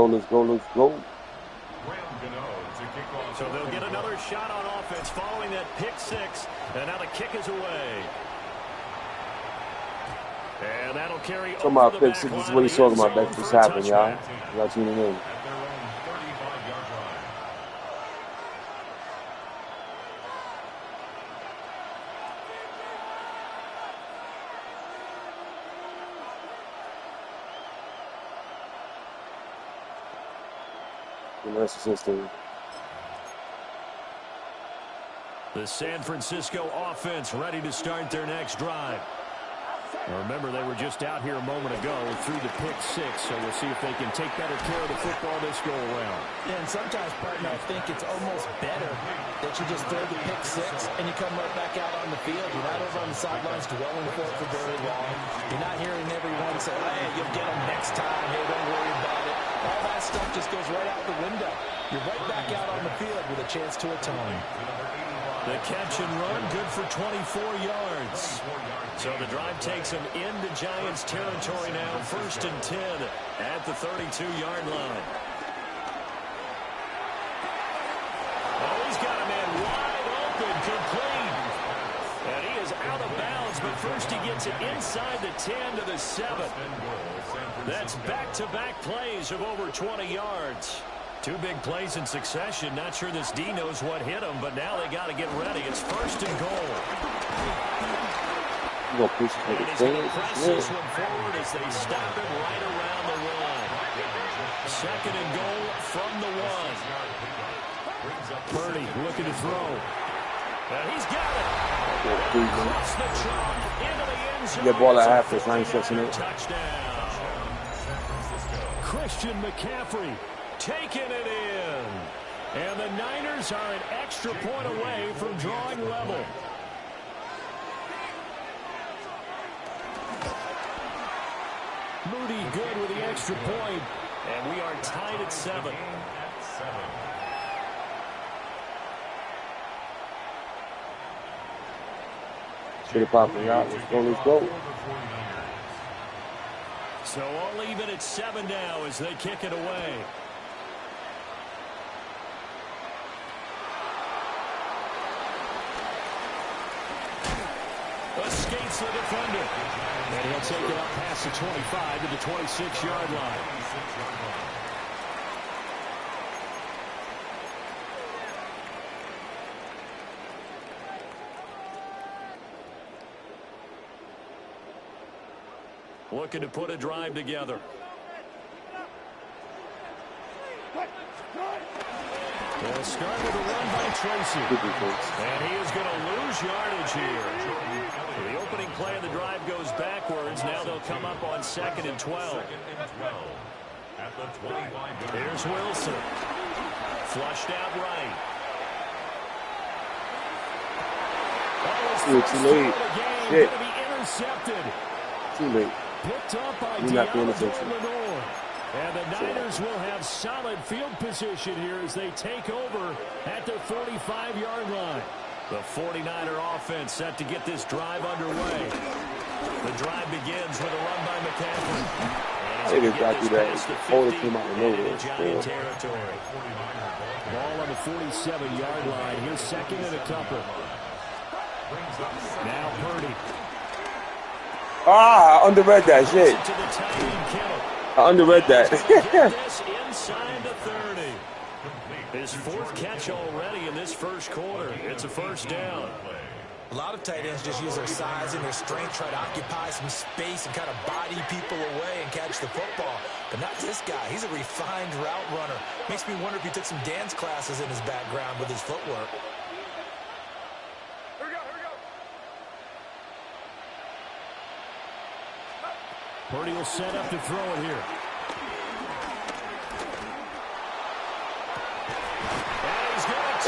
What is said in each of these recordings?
let's go, let's go. So they'll get another shot on offense following that pick six. And now the kick is away. And that'll carry over Talking about the pick back six, this is line what of he's the talking end about. That's zone what's for a happening, y'all. touchback. Y'all tuning in. The rest system. The San Francisco offense ready to start their next drive. Remember, they were just out here a moment ago through the pick six, so we'll see if they can take better care of the football this go around. Yeah, and sometimes, partner, I think it's almost better that you just throw the pick six and you come right back out on the field. You're not over on the sidelines dwelling for it for very long. You're not hearing everyone say, hey, you'll get them next time. Hey, don't worry about it. All that stuff just goes right out the window. You're right back out on the field with a chance to atone. The catch and run, good for 24 yards. So the drive takes them into Giants territory now, 1st and 10 at the 32-yard line. Oh, he's got a man wide open, complete. And he is out of bounds, but first he gets it inside the 10 to the 7. That's back-to-back plays of over 20 yards. Two big plays in succession. Not sure this D knows what hit him, but now they got to get ready. It's 1st and goal. You gonna push And he's going to press this one forward as they stop him right around the line. 2nd and goal from the 1. Purdy looking to throw. And he's got it. Across the chalk into the end zone. Get ball at half this 9 seconds. Touchdown. Christian McCaffrey taking it in. And the Niners are an extra point away from drawing level. Moody good with the extra point. And we are tied at 7. Should have popped me out. Let's go, let's go. So all even at 7 now as they kick it away. Escapes the defender. And he'll take it up past the 25 to the 26-yard line. Looking to put a drive together. They'll start with a run by Tracy. And he is going to lose yardage here. The opening play of the drive goes backwards. Now they'll come up on 2nd and 12. Here's Wilson. Flushed out right. Too late. Shit. Going to be intercepted. Too late. Picked up by Deontay Lenore. And the Niners will have solid field position here as they take over at their 45-yard line. The 49er offense set to get this drive underway. The drive begins with a run by McCaffrey. It is exactly that. Hold it came out of nowhere. Giant territory. Ball on the 47-yard line. Here's 2nd and a couple. Now Purdy. Ah, I underread that shit. I underread that. Inside the 30. His 4th catch already in this first quarter. It's a 1st down. A lot of tight ends just use their size and their strength, try to occupy some space and kind of body people away and catch the football. But not this guy. He's a refined route runner. Makes me wonder if he took some dance classes in his background with his footwork. Purdy will set up to throw it here.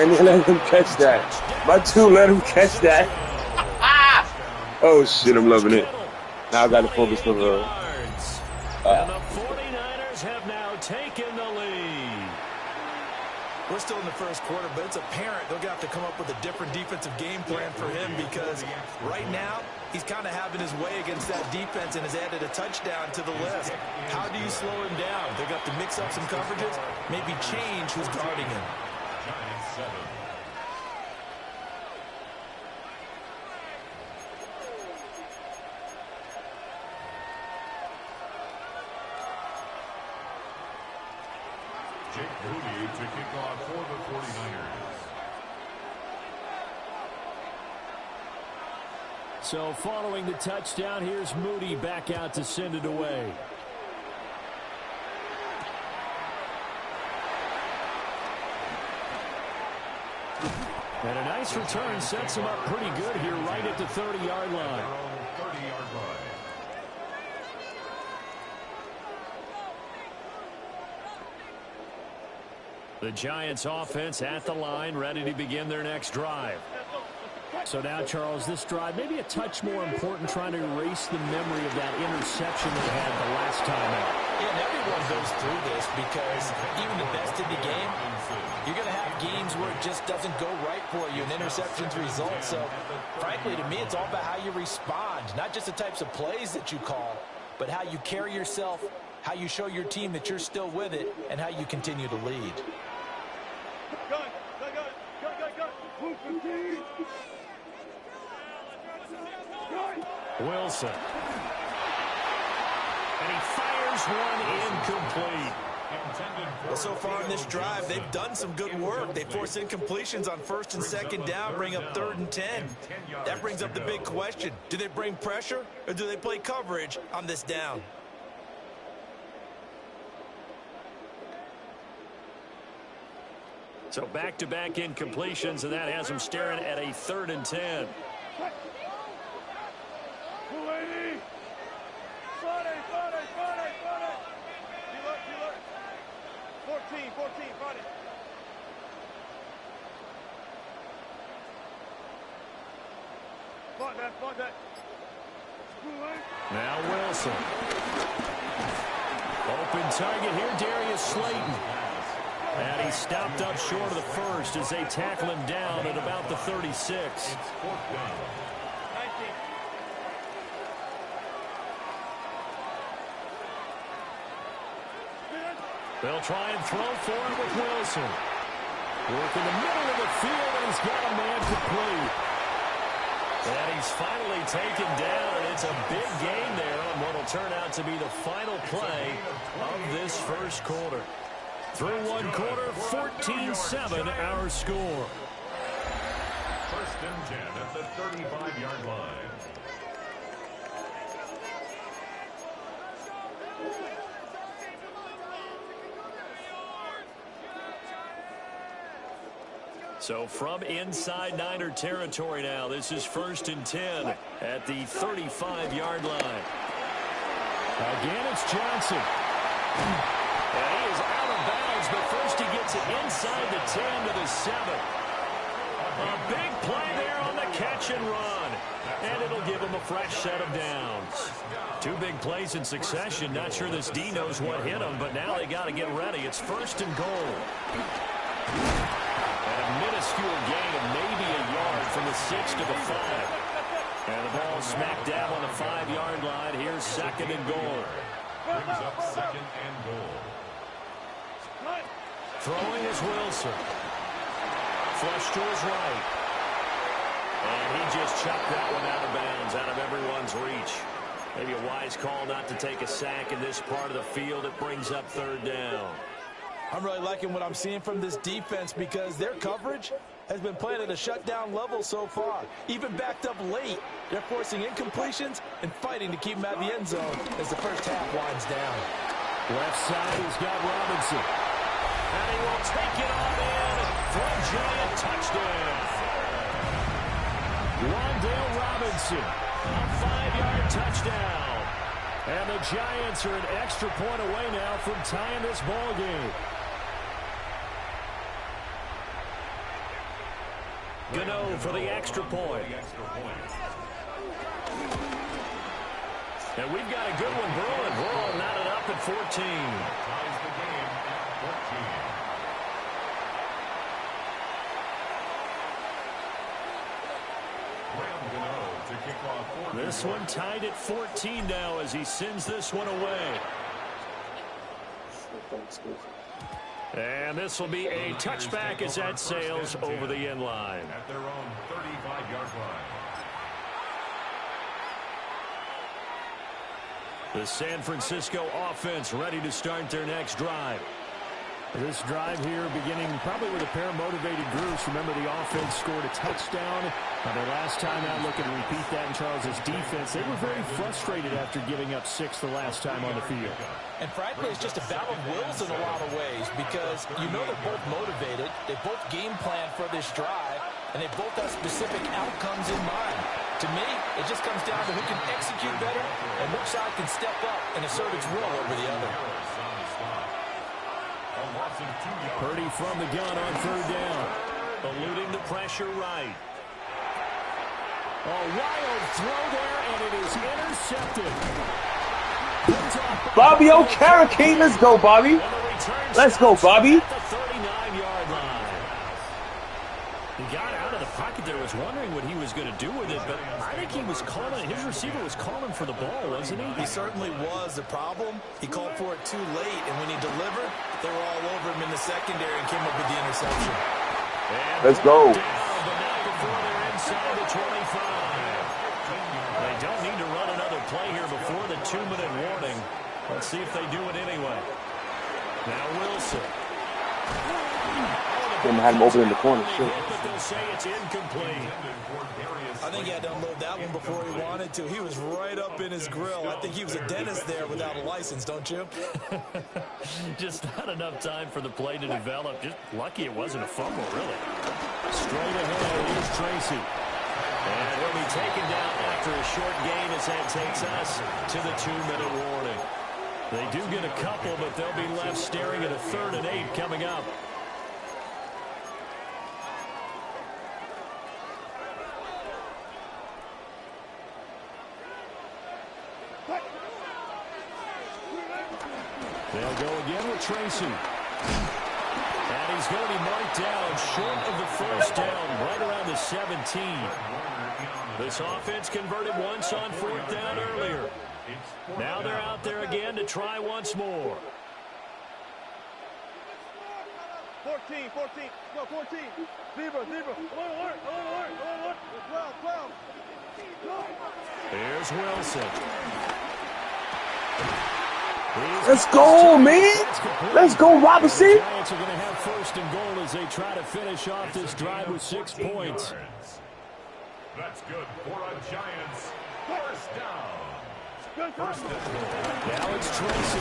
And he let him catch that. My 2 let him catch that. Oh, shit, I'm loving it. Now I got to focus for the... And the 49ers have now taken the lead. We're still in the first quarter, but it's apparent they're going to have to come up with a different defensive game plan for him because right now he's kind of having his way against that defense and has added a touchdown to the list. How do you slow him down? They're going to have to mix up some coverages, maybe change who's guarding him. Jake Moody to kick off for the 49ers. So following the touchdown, here's Moody back out to send it away. And a nice return sets him up pretty good here right at the 30-yard line. 30-yard line. The Giants offense at the line, ready to begin their next drive. So now, Charles, this drive maybe a touch more important, trying to erase the memory of that interception they had the last time out. Yeah, and everyone goes through this because even the best in the game, you're going to have games where it just doesn't go right for you and interceptions result. So, frankly, to me, it's all about how you respond, not just the types of plays that you call, but how you carry yourself, how you show your team that you're still with it, and how you continue to lead. Wilson. And he fires one incomplete. Well, so far in this drive, they've done some good work. They force incompletions on 1st and 2nd down, bring up 3rd and 10. That brings up the big question. Do they bring pressure or do they play coverage on this down? So back-to-back incompletions, and that has them staring at a 3rd and 10. 14, buddy. Fight that. Now Wilson. Open target here, Darius Slayton. And he stopped up short of the first as they tackle him down at about the 36. They'll try and throw for it with Wilson. Work in the middle of the field, and he's got a man complete. And he's finally taken down, and it's a big gain there on what will turn out to be the final play of this first quarter. Through one quarter, 14-7 our score. 1st and 10 at the 35-yard line. So from inside Niner territory now, this is 1st and 10 at the 35-yard line. Again, it's Johnson. And he is out of bounds, but first he gets it inside the 10 to the 7. A big play there on the catch and run. And it'll give him a fresh set of downs. Two big plays in succession. Not sure this D knows what hit him, but now they got to get ready. It's 1st and goal. Minuscule gain of maybe a yard from the 6 to the 5. And the ball smack dab on the 5-yard line. Here's 2nd and goal. Brings up 2nd and goal. Throwing is Wilson. Flush to his right. And he just chucked that one out of bounds, out of everyone's reach. Maybe a wise call not to take a sack in this part of the field. It brings up 3rd down. I'm really liking what I'm seeing from this defense because their coverage has been playing at a shutdown level so far. Even backed up late, they're forcing incompletions and fighting to keep them out of the end zone as the first half winds down. Left side, he's got Robinson. And he will take it on in for a giant touchdown. Wan'Dale Robinson, a 5-yard touchdown. And the Giants are an extra point away now from tying this ball game. Gano for the extra point. And we've got a good one brewing. We're all knotted up at 14. Ties the game at 14. This one tied at 14 now as he sends this one away. And this will be a touchback as that sails over the end line. At their own 35-yard line. The San Francisco offense ready to start their next drive. This drive here beginning probably with a pair of motivated groups. Remember, the offense scored a touchdown. Their last time out, looking to repeat that in Charles' defense. They were very frustrated after giving up 6 the last time on the field. And frankly, it's just a battle of wills in a lot of ways because you know they're both motivated. They both game plan for this drive, and they both have specific outcomes in mind. To me, it just comes down to who can execute better and which side can step up and assert its will over the other. Purdy from the gun on third down. Eluding the pressure right. A wild throw there, and it is intercepted. Bobby O'Carrick, let's go, Bobby. Let's go, Bobby. At the 39-yard line. He got out of the pocket there, was wondering what he was going to do with it, but I think he was calling, his receiver was calling for the ball, wasn't he? He certainly was. The problem, he called for it too late, and when he delivered, they were all over him in the secondary and came up with the interception. And let's go. Down, but not before they're inside the 25. They don't need to run another play here before the 2-minute warning. Let's see if they do it anyway. Now Wilson. Had him open in the corner. Sure. But they'll say it's incomplete. I think he had to unload that one before he wanted to. He was right up in his grill. I think he was a dentist there without a license, don't you? Just not enough time for the play to develop. Just lucky it wasn't a fumble, really. Straight ahead, here's Tracy. And he'll be taken down after a short gain as that takes us to the 2-minute warning. They do get a couple, but they'll be left staring at a 3rd and 8 coming up. They'll go again with Tracy. And he's going to be marked down short of the first down, right around the 17. This offense converted once on 4th down earlier. Now they're out there again to try once more. 14, 14, go 14. Zebra. Alert. 12. Here's Wilson. Let's go, man. Let's go, Robinson. The Giants are going to have 1st and goal as they try to finish off this drive with 6 points. That's good for a Giants 1st down. Now it's Tracy.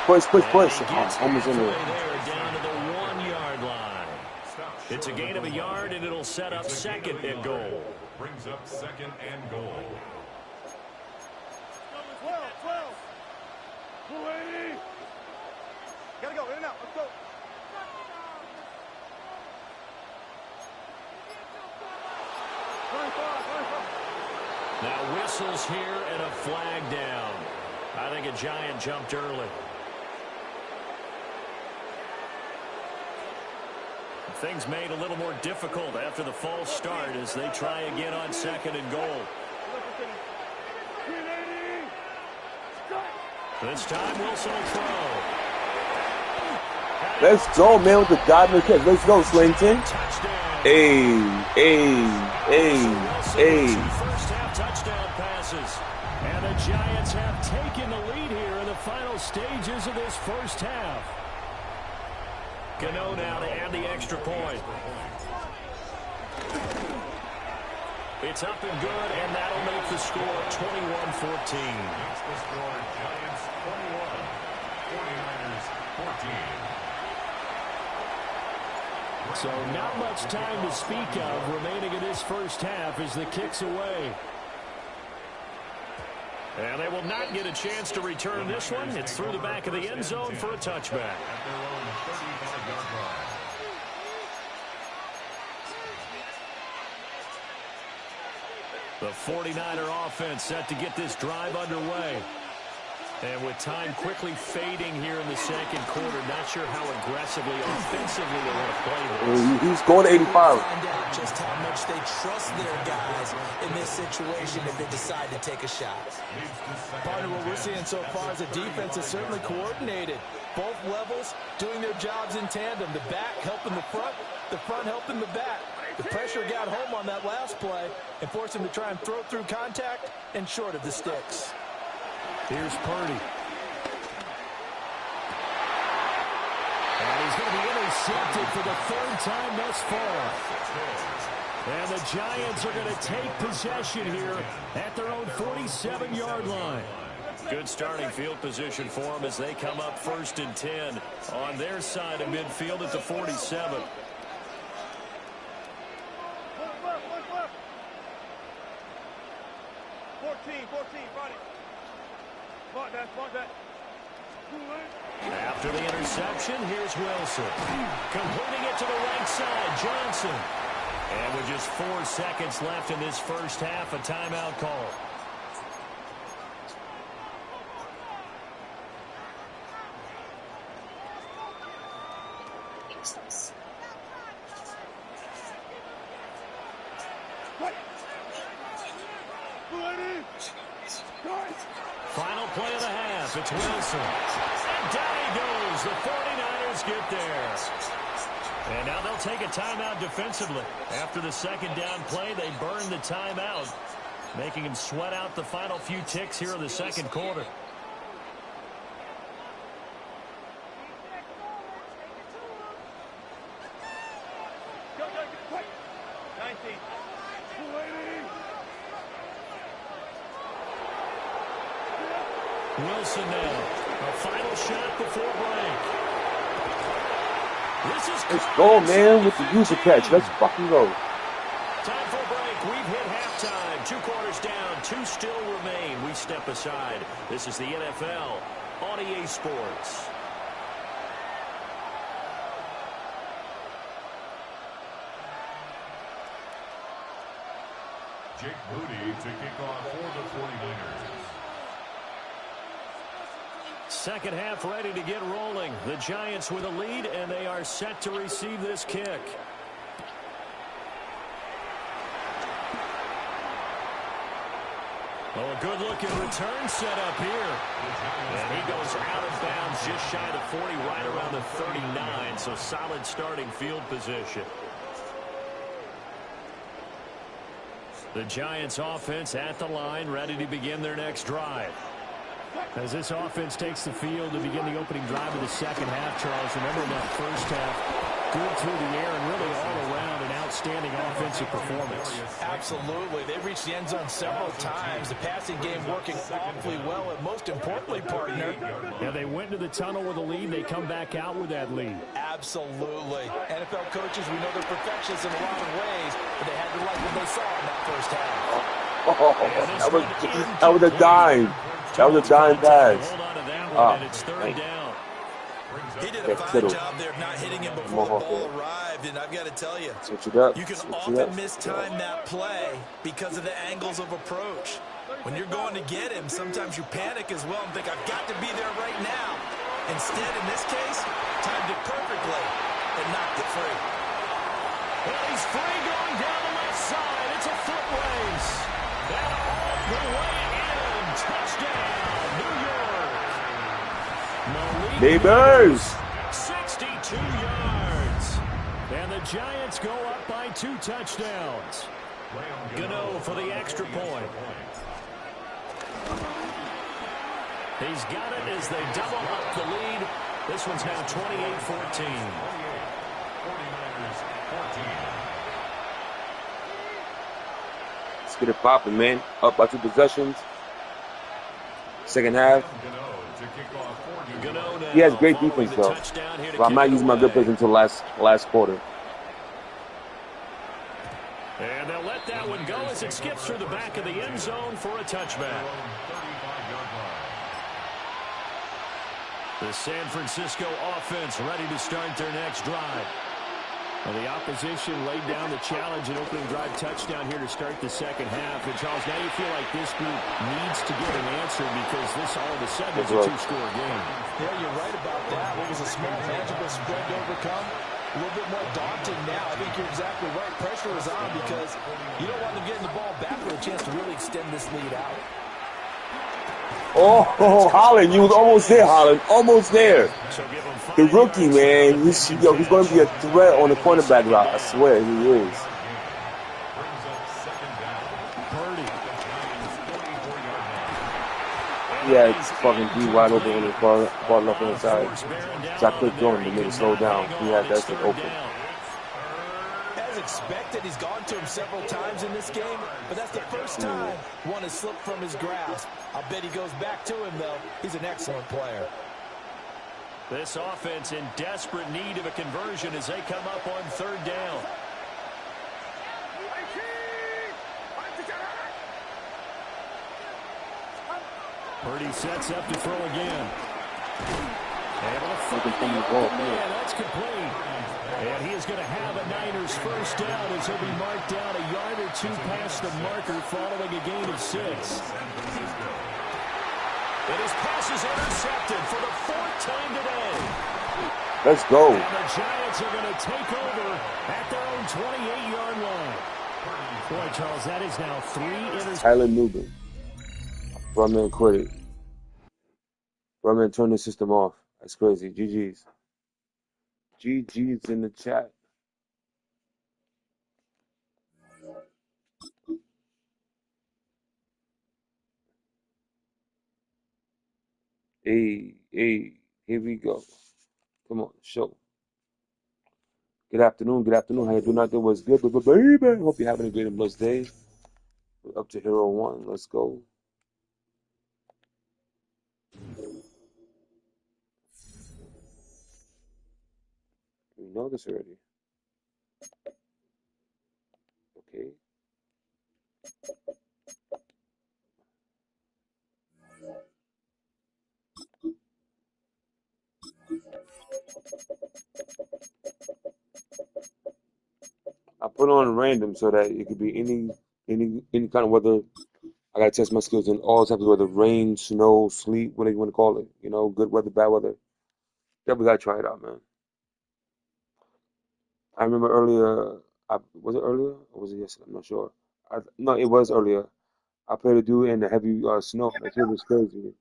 Push. Almost in there. Down to the 1-yard line. It's a gain of a yard, and it'll set up 2nd and goal. Brings up 2nd and goal. 12. 280. Gotta go, in and out, let's go. Now whistles here and a flag down. I think a Giant jumped early. Things made a little more difficult after the false start as they try again on 2nd and goal. This time Wilson will throw. Let's go, man, with the godly catch. Let's go, Slayton. Hey. First half touchdown passes. And the Giants have taken the lead here in the final stages of this first half. Gano now to add the extra point. It's up and good, and that'll make the score 21-14. That's the score, Giants 21, 49ers 14. So not much time to speak of remaining in this first half as the kick's away. And they will not get a chance to return this one. It's through the back of the end zone for a touchback. At their own 35-yard line. The 49er offense set to get this drive underway. And with time quickly fading here in the second quarter, not sure how aggressively, offensively they want to play this. He's going to 85. Find out just how much they trust their guys in this situation if they decide to take a shot. Partner, what we're seeing so far is the defense is certainly coordinated. Both levels doing their jobs in tandem. The back helping the front helping the back. The pressure got home on that last play and forced him to try and throw through contact and short of the sticks. Here's Purdy. And he's going to be intercepted for the third time thus far. And the Giants are going to take possession here at their own 47-yard line. Good starting field position for them as they come up 1st and 10 on their side of midfield at the 47. Left. 14, Roddy. Mark that. After the interception, here's Wilson. Completing it to the right side, Johnson. And with just 4 seconds left in this first half, a timeout call. Final play of the half. It's Wilson. And down he goes. The 49ers get there. And now they'll take a timeout defensively. After the second down play, they burn the timeout, making him sweat out the final few ticks here in the second quarter. Wilson now. A final shot before break. Let's go, man, with the user catch. Let's fucking go. Time for a break. We've hit halftime. 2 quarters down. 2 still remain. We step aside. This is the NFL on EA Sports. Jake Moody to kick off for the 49ers. Second half ready to get rolling. The Giants with a lead, and they are set to receive this kick. Oh, a good-looking return set up here. And he goes out of bounds just shy of 40, right around the 39, so solid starting field position. The Giants offense at the line, ready to begin their next drive. As this offense takes the field to begin the opening drive of the second half, Charles, remember in that first half, good through the air and really all around an outstanding offensive performance. Absolutely. They've reached the end zone several times. The passing game working awfully well, and most importantly, partner. Yeah, they went into the tunnel with a lead. They come back out with that lead. Absolutely. NFL coaches, we know they're perfectionists in a lot of ways, but they had to like what they saw in that first half. Oh, that was a dime. That was a dime pass. Hold on to that one, and it's third down. He did a fine job there of not hitting him before the ball arrived, and I've got to tell you, you can often mistime that play because of the angles of approach. When you're going to get him, sometimes you panic as well and think, I've got to be there right now. Instead, in this case, timed it perfectly and knocked it free. Well, he's free going down the left side. It's a foot race. And all the way in. Touchdown, New York. Neighbors. 62 yards. And the Giants go up by 2 touchdowns. Gano for the extra point. He's got it as they double up the lead. This one's now 28-14. Let's get it popping, man. Up by 2 possessions. Second half. He has great defense, though. But I'm not using my good plays until last quarter. And they'll let that one go as it skips through the back of the end zone for a touchback. The San Francisco offense ready to start their next drive. Well, the opposition laid down the challenge and opening drive touchdown here to start the second half. And, Charles, now you feel like this group needs to get an answer because this all of a sudden is a two-score game. Yeah, you're right about that. It was a small, manageable spread to overcome. A little bit more daunting now. I think you're exactly right. Pressure is on because you don't want them getting the ball back with a chance to really extend this lead out. Oh, Holland, you was almost there, Holland. Almost there. The rookie, man, he's going to be a threat on the cornerback route. I swear he is. Yeah, it's fucking D wide open on the ball left hand side. So I clicked on him to make it slow down. He had that shit open. As expected, he's gone to him several times in this game, but that's the first time one has slipped from his grasp. I'll bet he goes back to him, though. He's an excellent player. This offense in desperate need of a conversion as they come up on third down. Purdy sets up to throw again. Able to find the ball. Yeah, that's complete. And he is going to have a Niners first down as he'll be marked down a yard or two past the marker following a gain of 6. And his pass is intercepted for the 4th time today. Let's go. And the Giants are going to take over at their own 28-yard line. Boy, Charles, that is now 3 interceptions. Tyler Newton. Brumman quit it. Brumman turned the system off. That's crazy. GG's. GG's in the chat. Hey, here we go. Come on, show. Good afternoon. How you doing out there? What's good, baby? Hope you're having a great and blessed day. We're up to Hero 1. Let's go. We know this already. Okay. I put on random so that it could be any kind of weather. I gotta test my skills in all types of weather: rain, snow, sleet, whatever you want to call it. You know, good weather, bad weather. Yeah, we gotta try it out, man. I remember earlier. Was it earlier or was it yesterday? I'm not sure. No, it was earlier. I played a dude in the heavy snow. That shit was crazy.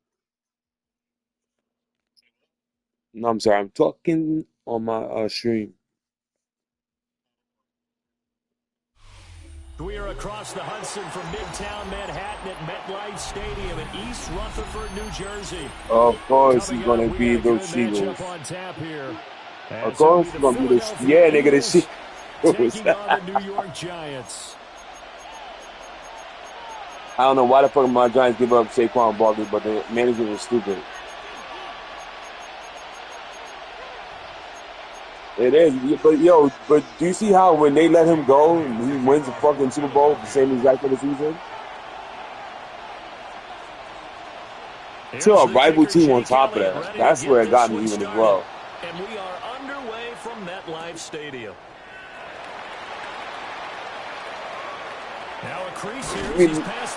No, I'm sorry. I'm talking on my stream. We are across the Hudson from Midtown Manhattan at MetLife Stadium in East Rutherford, New Jersey. Of course, he's gonna be those Eagles. Of course, he's gonna be the nigga, the Eagles. Taking on the New York Giants. I don't know why the fuck my Giants give up Saquon Barkley, but the manager is stupid. It is, but do you see how when they let him go, he wins the fucking Super Bowl the same exact for the season? To a rival team on top of that. That's where it got me even as well. And we are underway from MetLife Stadium. Now a crease here.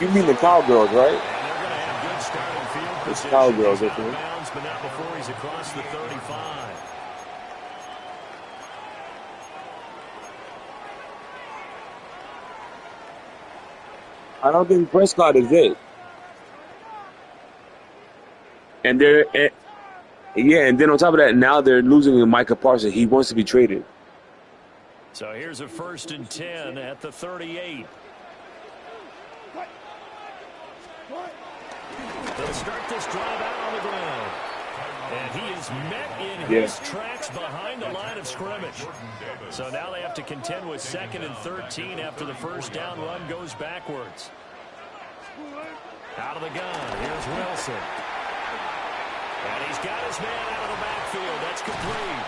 You mean the Cowgirls, right? And they're going to have good starting field It's position. Cowgirls, He's I out of think. bounds, but not before he's across the 35. I don't think Prescott is it. And and then on top of that, now they're losing to Micah Parsons. He wants to be traded. So here's a 1st and 10 at the 38. They'll start this drive out on the ground. And he is met in his tracks behind the line of scrimmage. So now they have to contend with 2nd and 13 after the first down run goes backwards. Out of the gun, here's Wilson. And he's got his man out of the backfield. That's complete.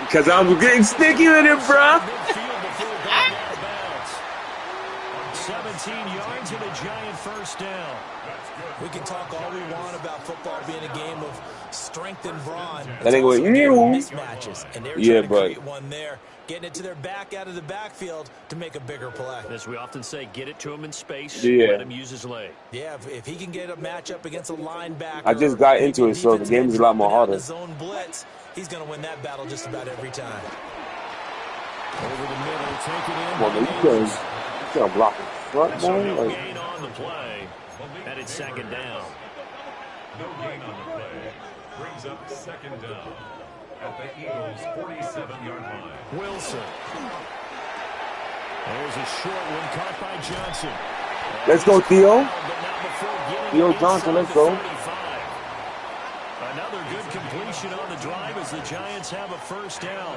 Because I'm getting sticky with it, bro. Midfield before going out of bounds. 17 yards and a giant first down. We can talk all we want about football being a game of strength and brawn. That ain't Also going, a game of ew. mismatches, and they're Yeah, trying to but create one there, getting it to their back out of the backfield to make a bigger play. As we often say, get it to him in space. Yeah. Let him use his leg. Yeah, if he can get a matchup against a linebacker, I just got into maybe it, so the defensive game end is a lot more dropping out in harder. a zone blitz, he's going to win that battle just about every time. Over the middle, take it in. Come on, man, you can't block it. Front, So man. no Like, gain on the play, and it's second down. No gain on the play. Brings up second down at the Eagles' 47-yard line. Wilson. There's a short one caught by Johnson. let's go, Theo. But not before getting Theo it Johnson, inside let's the go. 35. Another good completion on the drive as the Giants have a first down.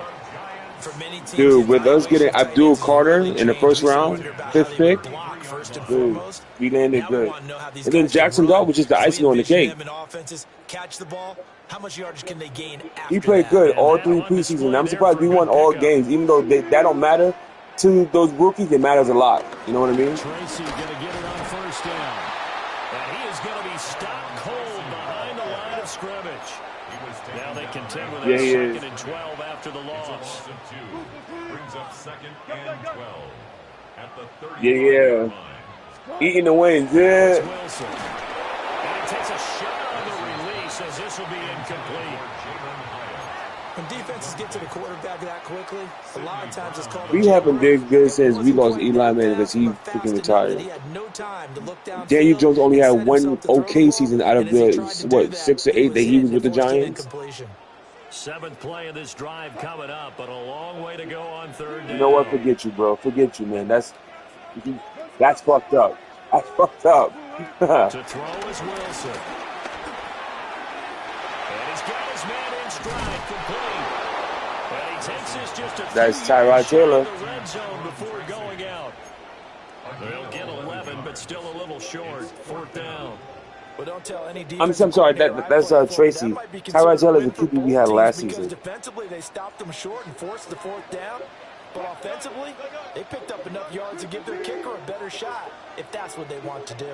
For many teams, Dude, with us getting evaluation Abdul of tight Carter ends in the has first really round, changed. We used to wonder about fifth how they would pick, block first and dude, foremost. we landed Now we good. want to know how these And then guys can Jackson run. Dart was just the So we icing on the envision cake. them in offenses catch the ball. How much yardage can they gain He after played that? good And all that three on preseason. display I'm there surprised for we a won good all pickup. games, even though that don't matter to those rookies. It matters a lot. You know what I mean? Tracy going to get it on first down. And he is going to be stopped cold behind the line of scrimmage. Now they contend with Yeah, a he is. second and 12 after the loss. Loss of 2. Brings up second and 12 at the 30-yard Yeah. line. Eating the wings, It's yeah. Wilson. And he takes a shot on the release as this will be incomplete. When defenses get to the quarterback that quickly, a lot of times it's called a We haven't jailbreak. did good since we Wasn't lost quite Eli that Manning because fast, he but fast freaking enough retired. that he had no time to look Daniel downfield Jones only and had set one himself to throw the okay ball. season out of And as he the, tried to do what, that, 6 or he 8 was that he hit was and with the forced an Giants. incompletion. Seventh play of this drive coming up, but a long way to go on third down. You know what? Forget you, bro. Forget you, man. That's fucked up. That's fucked up. To throw is Wilson. And he's got his man in stride, complete. And he takes this just a That's few Tyrod yards shy Taylor. of the red zone before going out. They'll get 11, but still a little short. Fourth down. But don't tell any I'm defensive sorry. coordinator I That's played for, Tracy. that might be Tyrod considered a Taylor is win the for QB we both had teams last because season. defensively they stopped them short and forced the fourth down. But offensively, they picked up enough yards to give their kicker a better shot if that's what they want to do.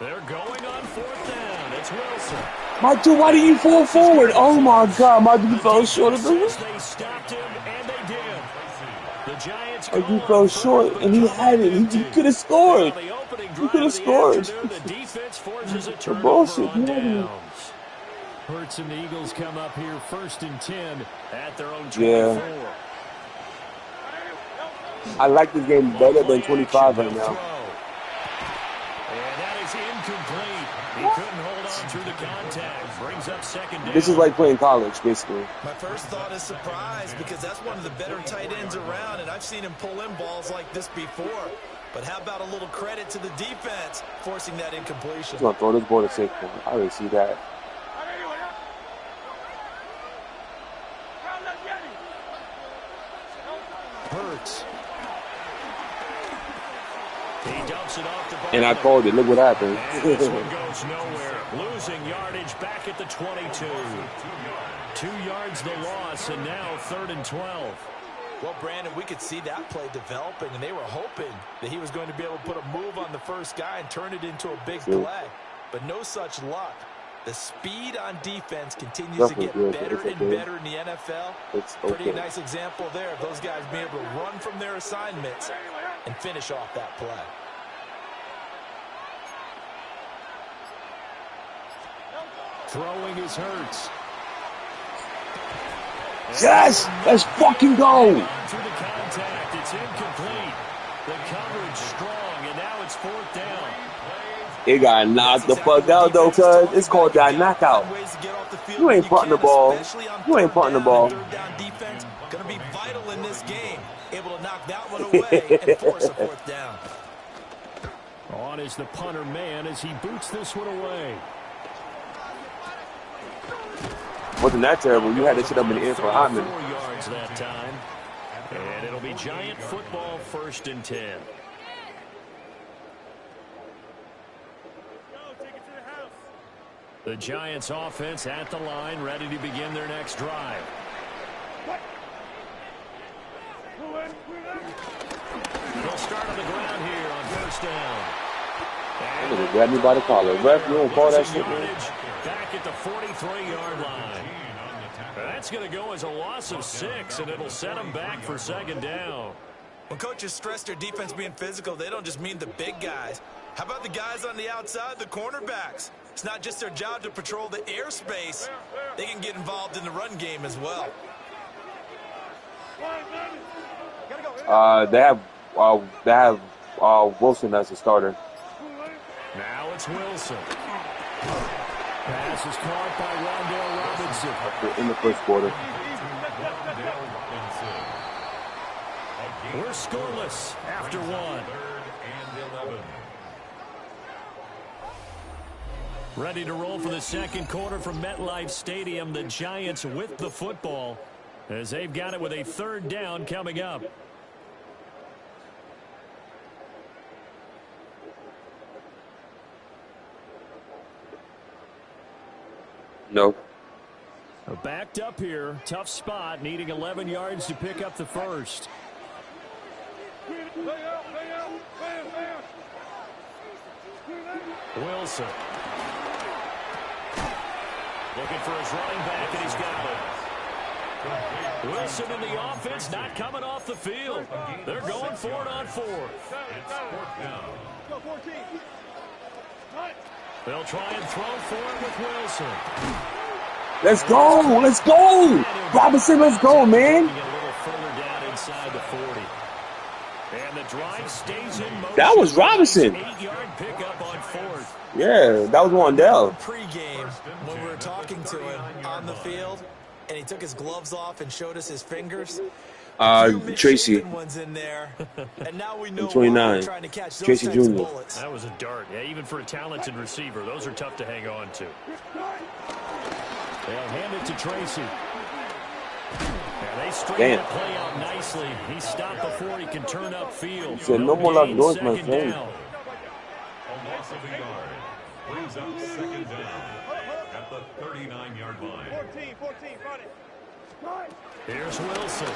They're going on fourth down. It's Wilson. My dude, why did you fall forward? Oh my God, my dude fell short of the. Says they stopped him, and they did. The Giants My go dude on fell fourth, short, but and he come had up it. He empty. could have scored. And on the opening He drive could have of the scored. afternoon, the defense forces a The turnover bullshit. on He had it. downs. Hurts and the Eagles come up here first and 10. At their own 24. Yeah. I like this game better than 25 right now. And that is incomplete. He couldn't hold on through the contact. Brings up second down. This is like playing college, basically. My first thought is surprise because that's one of the better tight ends around, and I've seen him pull in balls like this before. But how about a little credit to the defense forcing that incompletion? He's gonna throw this ball to Saquon. I already see that. Hurts. He dumps it off the ball. And I called it. Look what happened. And this one goes nowhere. Losing yardage back at the 22. 2 yards the loss, and now third and 12. Well, Brandon, we could see that play developing, and they were hoping that he was going to be able to put a move on the first guy and turn it into a big play. But no such luck. The speed on defense continues to get better and better in the NFL. It's Pretty okay. nice example there of those guys being able to run from their assignments and finish off that play. Throwing is Hurts. Yes! Let's fucking go! Through the contact, it's incomplete. The coverage strong, and now it's fourth down. It got knocked the fuck out though, cuz it's called that knockout. You ain't punting the ball. You ain't punting the ball. Third down defense going to be vital in this game. Able to knock that one away and force a fourth down. On is the punter man as he boots this one away. Wasn't that terrible? You had this shit up in the air for a hot minute. 4 yards that time. And it'll be Giant football, first and 10. The Giants offense at the line, ready to begin their next drive. They'll start on the ground here on first down. Look at grab me by the collar. Ref, you don't call that shit, man. Back at the 43-yard line. That's going to go as a loss of 6, and it'll set them back for second down. When coaches stress their defense being physical, they don't just mean the big guys. How about the guys on the outside, the cornerbacks? It's not just their job to patrol the airspace. They can get involved in the run game as well. They have Wilson as a starter. Now it's Wilson. Pass is caught by Rondale Robinson. In the first quarter. We're scoreless after 1. 3rd and 11. Ready to roll for the second quarter from MetLife Stadium. The Giants with the football as they've got it with a 3rd down coming up. No. Backed up here. Tough spot. Needing 11 yards to pick up the first. Wilson. Looking for his running back, and he's got it. Wilson in the offense, not coming off the field. They're going for it on 4th. It's 4th down. They'll try and throw for it with Wilson. Let's go. Let's go. Robinson, let's go, man. A little further down inside the 40. And the drive stays in motion. That was Robinson. 8-yard pickup on 4th. Yeah, that was Wandell. Pre-game, when we were talking to him on the field, and he took his gloves off and showed us his fingers. Tracy. Ones in there, and now we know 29. trying to catch those Tracy types of Jr. bullets. That was a dart. Yeah, even for a talented receiver, those are tough to hang on to. They'll hand it to Tracy. Yeah, they straighten that play out nicely. He stopped before he can turn upfield. Said no more locked doors, my friend. A loss of a yard. Brings up 2nd down at the 39-yard line. 14, front it. Here's Wilson.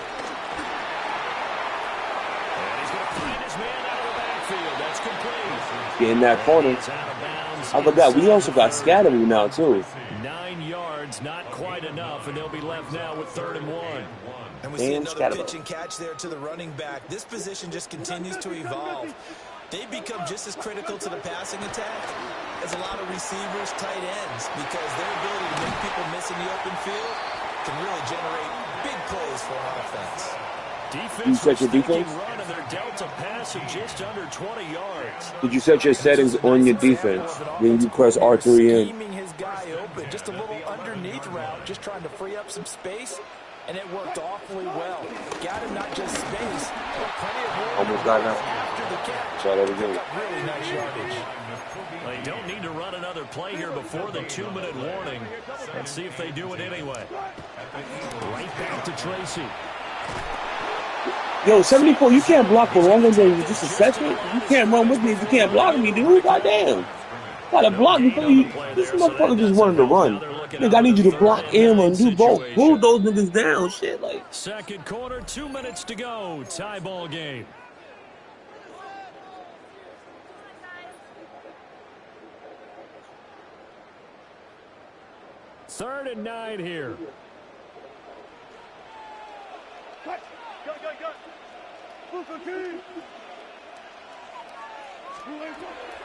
And he's going to find his man out of the backfield. That's complete. Get in that corner. It's out of bounds. How about that? We also got Scattery now, too. 9 yards, not quite enough, and they'll be left now with 3rd and 1. And we see And another Scattery. pitch and catch there to the running back. This position just continues to evolve. They become just as critical to the passing attack as a lot of receivers, tight ends, because their ability to make people miss in the open field can really generate big plays for an offense. Defense You set your defense? run, and they're dealt a pass of just under 20 yards. Did you set your settings on your defense? Then you press R3 in. Scheming his guy open, just a little underneath route, just trying to free up some space, and it worked awfully well. Got him not just space, but plenty of room. Almost got it out. After the catch. Try that again. Really nice yardage. They don't need to run another play here before the 2-minute warning. Let's see if they do it anyway. Right back to Tracy. Yo, 74, you can't block for longer than just a second. You can't run with me if you can't block me, dude. Goddamn. Gotta block me before you. This motherfucker just wanted to run. Nigga, I need you to block and run. Do both. Pull those niggas down. Shit, like. Second quarter, 2 minutes to go. Tie ball game. Third and 9 here.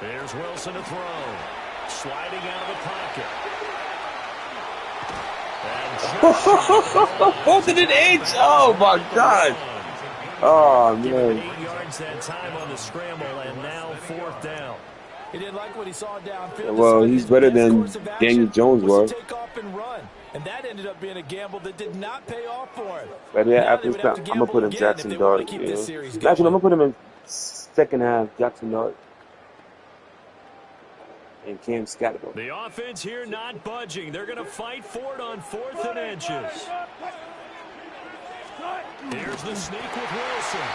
Here's Wilson to throw. Sliding out of the pocket. Both in an inch. Oh, my God. Oh, man. 8 yards that time on the scramble, and now 4th down. He didn't like what he saw downfield. Well, he's better than Daniel Jones was. Take off and run. And that ended up being a gamble that did not pay off for him. But yeah, after this, I'm going to put in Jackson Dart. You know? Actually, I'm going to put him in second half, Jackson Dart. And Cam Scatterbo. The offense here not budging. They're going to fight for it on 4th and inches. Here's the sneak with Wilson.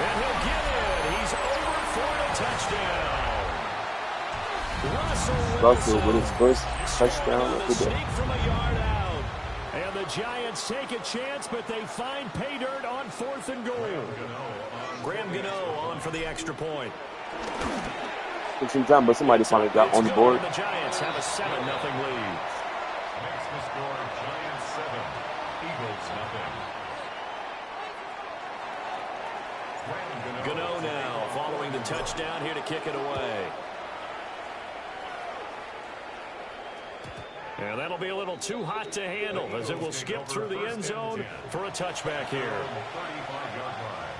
And he'll get it. He's over for a touchdown. Russell with his first touchdown of the day. Sneak from a yard out. And the Giants take a chance, but they find pay dirt on 4th and goal. Graham Gano on for the extra point. Took some time, but somebody finally got on the board. The Giants have a 7-0 lead. Makes the score Giants 7, Eagles nothing. Gano now following the touchdown here to kick it away. And that'll be a little too hot to handle as it will skip through the end zone for a touchback here. 35-yard line.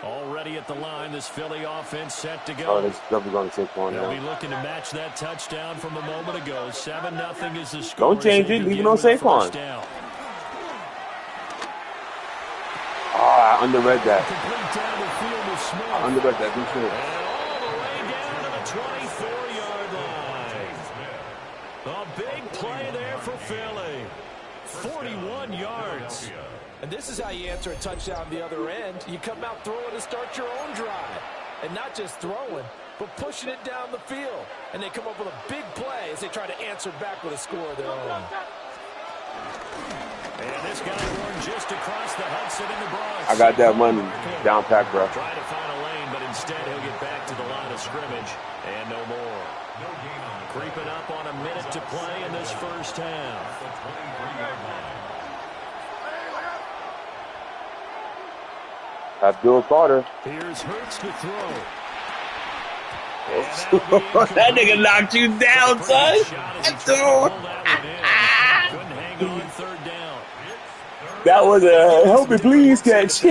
Already at the line, this Philly offense set to go. Oh, they're definitely going to take one They'll now. be looking to match that touchdown from a moment ago. 7-0 is the score. Don't change it. Leave it on Saquon. I underread that. I underread that. Good shit. And all the way down to the 24-yard line. A big play there for Philly. 41 yards. And this is how you answer a touchdown the other end. You come out throwing to start your own drive. And not just throwing, but pushing it down the field. And they come up with a big play as they try to answer back with a score of their own. And this guy born just across the Hudson in the Bronx. I got that money down pat, bro. Trying to find a lane, but instead he'll get back to the line of scrimmage. And no more. Creeping up on a minute to play in this first half. Abdul Carter. Here's Hurts to throw. That nigga knocked you down, son. Dude. That was a help me please catch.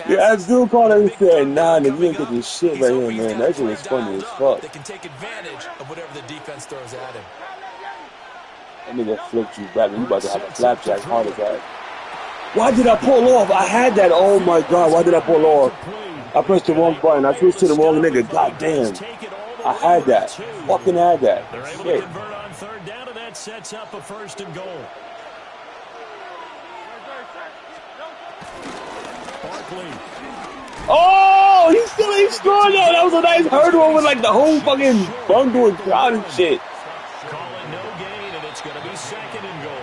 Yeah, Abdul Carter said, nah, nigga, you ain't get this shit right here, man. That shit was funny as fuck. They can take advantage of whatever the defense throws at him. That nigga flipped you back and you about to have a flapjack heart attack. Why did I pull off? I had that. Oh my God, why did I pull off? I pressed the wrong button. I switched to the wrong nigga. God damn. I had that. Fucking had that. They're able Shit. to convert on third down, and that sets up a 1st and goal. Barkley. Oh, he still ain't scored that. That was a nice hurdle with like the whole fucking bundle and crowd and shit. Calling no gain, and it's going to be 2nd and goal.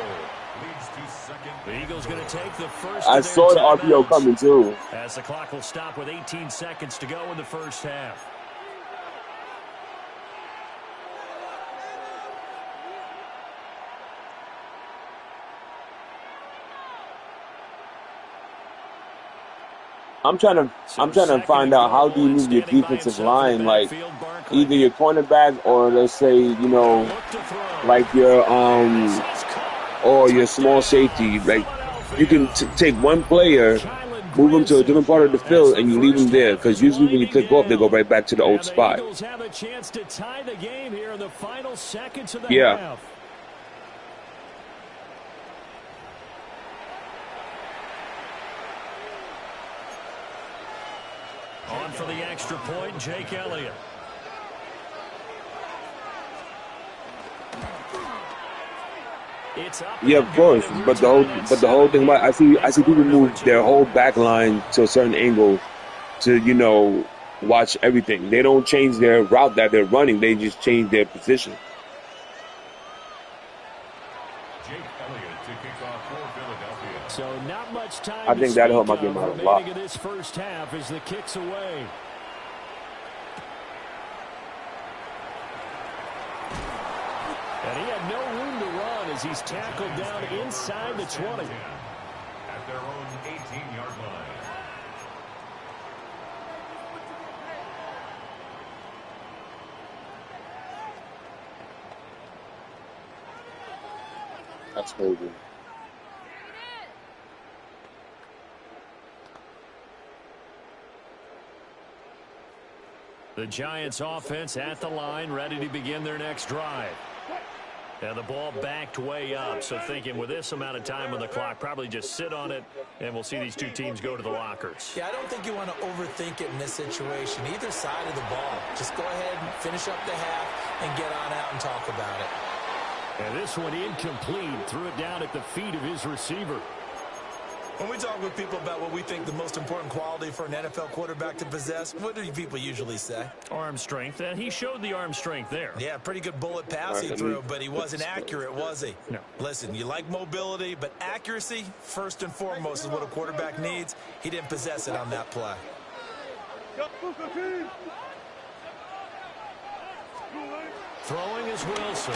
The Eagles going to take the first. I saw the RPO coming too. As the clock will stop with 18 seconds to go in the first half. I'm trying to find out how do you move your defensive line, like either your cornerback or let's say, you know, like your or your small safety. Like you can take one player, move them to a different part of the field, and you leave them there because usually when you click off, they go right back to the old spot. Have a chance to tie the game here in the final seconds of the Yeah. half. On for the extra point, Jake Elliott. It's up. Yeah, of course. But the whole thing about I see people move their whole back line to a certain angle to, you know, watch everything. They don't change their route that they're running. They just change their position. Jake Elliott to kick off for Philadelphia. So not much time. I think that'll help my game out a lot. Remaining of this first half as the kicks away. And he had no room to run as he's tackled down inside the 20. At their own 18-yard line. That's crazy. The Giants offense at the line, ready to begin their next drive. And the ball backed way up, so thinking with this amount of time on the clock, probably just sit on it, and we'll see these two teams go to the lockers. Yeah, I don't think you want to overthink it in this situation, either side of the ball. Just go ahead and finish up the half and get on out and talk about it. And this one incomplete, threw it down at the feet of his receiver. When we talk with people about what we think the most important quality for an NFL quarterback to possess, what do people usually say? Arm strength, and he showed the arm strength there. Yeah, pretty good bullet pass All he right, threw, but he wasn't accurate, was he? No. Listen, you like mobility, but accuracy, first and foremost, is what a quarterback needs. He didn't possess it on that play. Throwing is Wilson.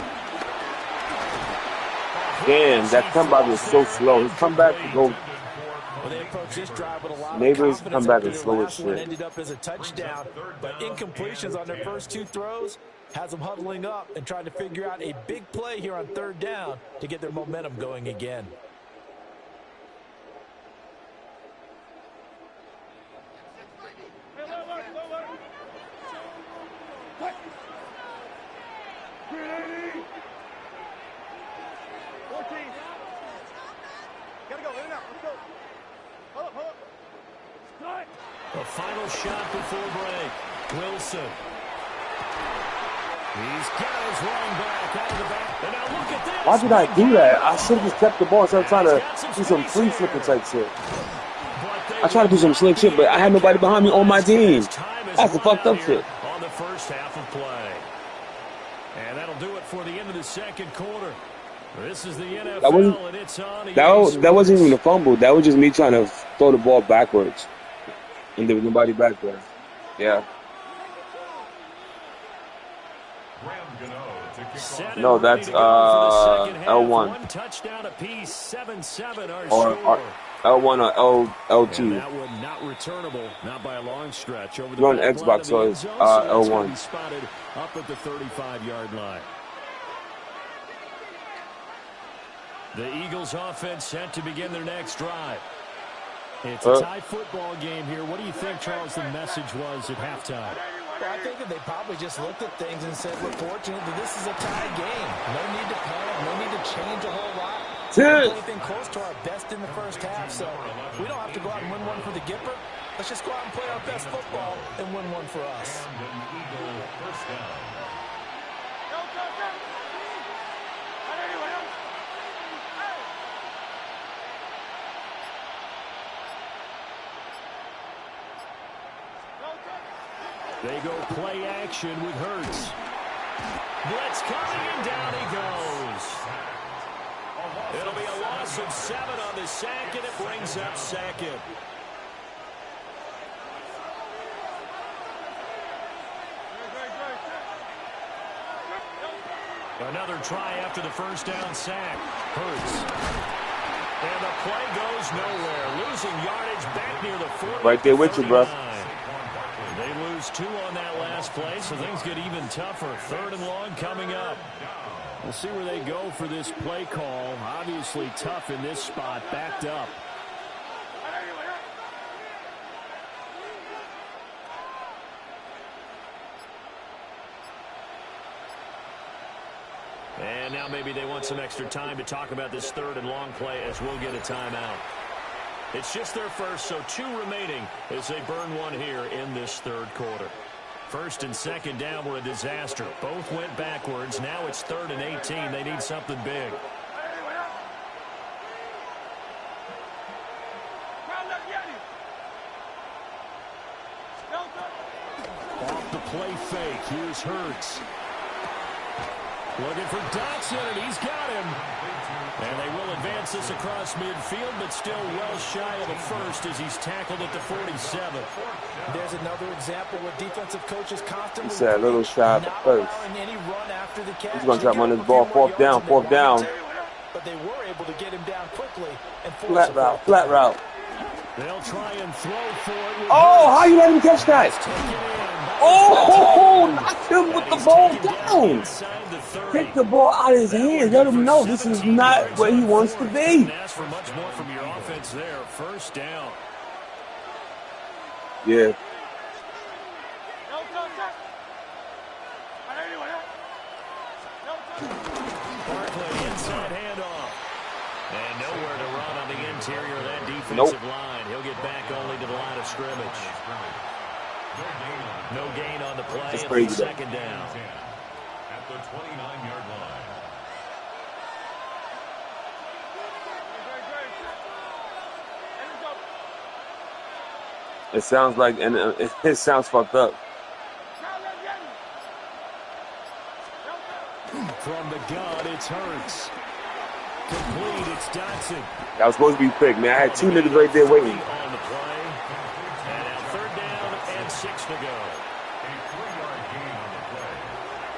Damn, that comeback was so slow. His comeback to go. Well, they approached this drive with a lot Neighbors of confidence. come back After and their slow as last one shit. ended up as a touchdown, but incompletions on their first two throws has them huddling up and trying to figure out a big play here on third down to get their momentum going again. The final shot before break. Wilson. He's got his running back out of the back. And now look at this. Why did I do that? I should have just kept the ball instead of trying to do some flea flipping type shit. I tried to do some slick shit, but I had nobody behind me on my team. That's the fucked up shit. On the first half of play. And that'll do it for the end of the second quarter. This is the NFL, and it's on. That wasn't even a fumble. That was just me trying to throw the ball backwards. And there was nobody back there. Yeah. No, that's L1. One touchdown apiece, 7-7 our or score. L1 or L2. And that one not returnable, not by a long stretch. Over the You're on back line Xbox, of the so end it's zone, so that's gonna L1. be spotted up at the 35-yard line. The Eagles offense set to begin their next drive. It's a tie football game here. What do you think, Charles, the message was at halftime? Well, I think that they probably just looked at things and said, we're fortunate that this is a tie game. No need to panic, no need to change a whole lot. We didn't play anything close to our best in the first half, so we don't have to go out and win one for the Gipper. Let's just go out and play our best football and win one for us. They go play action with Hurts. Blitz coming, and down he goes. It'll be a loss of 7 on the sack, and it brings up second. Another try after the first down sack. Hurts. And the play goes nowhere. Losing yardage back near the 40. Right there with you, bro. They lose 2 on that last play, so things get even tougher. Third and long coming up. We'll see where they go for this play call. Obviously tough in this spot, backed up. And now maybe they want some extra time to talk about this third and long play as we'll get a timeout. It's just their first, so 2 remaining as they burn one here in this third quarter. First and second down were a disaster. Both went backwards. Now it's 3rd and 18. They need something big. Off the play fake. Here's Hurts. Looking for Dotson, and he's got him. And they will advance this across midfield, but still well shy of the first as he's tackled at the 47. There's another example where defensive coaches constantly He said a little shy of the first. any run after the catch. He's going to try to run this ball. Fourth down. But they were able to get him down quickly and Flat route. They'll try and throw for it. Oh, how you let him catch that? Oh, knocked him with the ball down. Take the ball out of his hands. Let him know this is not where he wants to be. Ask for much more from your offense there. First down. Yeah. Barkley inside handoff. And nowhere to run on the interior of that defensive line. He'll get back only to the line of scrimmage. No gain on the play. That's crazy, second down. At the 29-yard line. It sounds like, and it sounds fucked up. From the gun, it's Hurts. Complete, it's Dotson. That was supposed to be quick, man. I had two niggas right there waiting. On the play. And now 3rd down and 6 to go. A 3-yard gain on the play.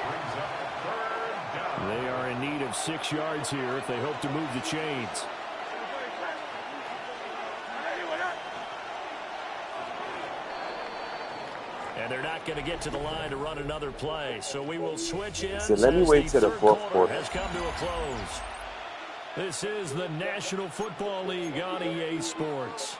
Brings up 3rd down. They are in need of 6 yards here if they hope to move the chains. And they're not going to get to the line to run another play. So we will switch in. So let me wait till the fourth quarter. Has come to a close. This is the National Football League on EA Sports.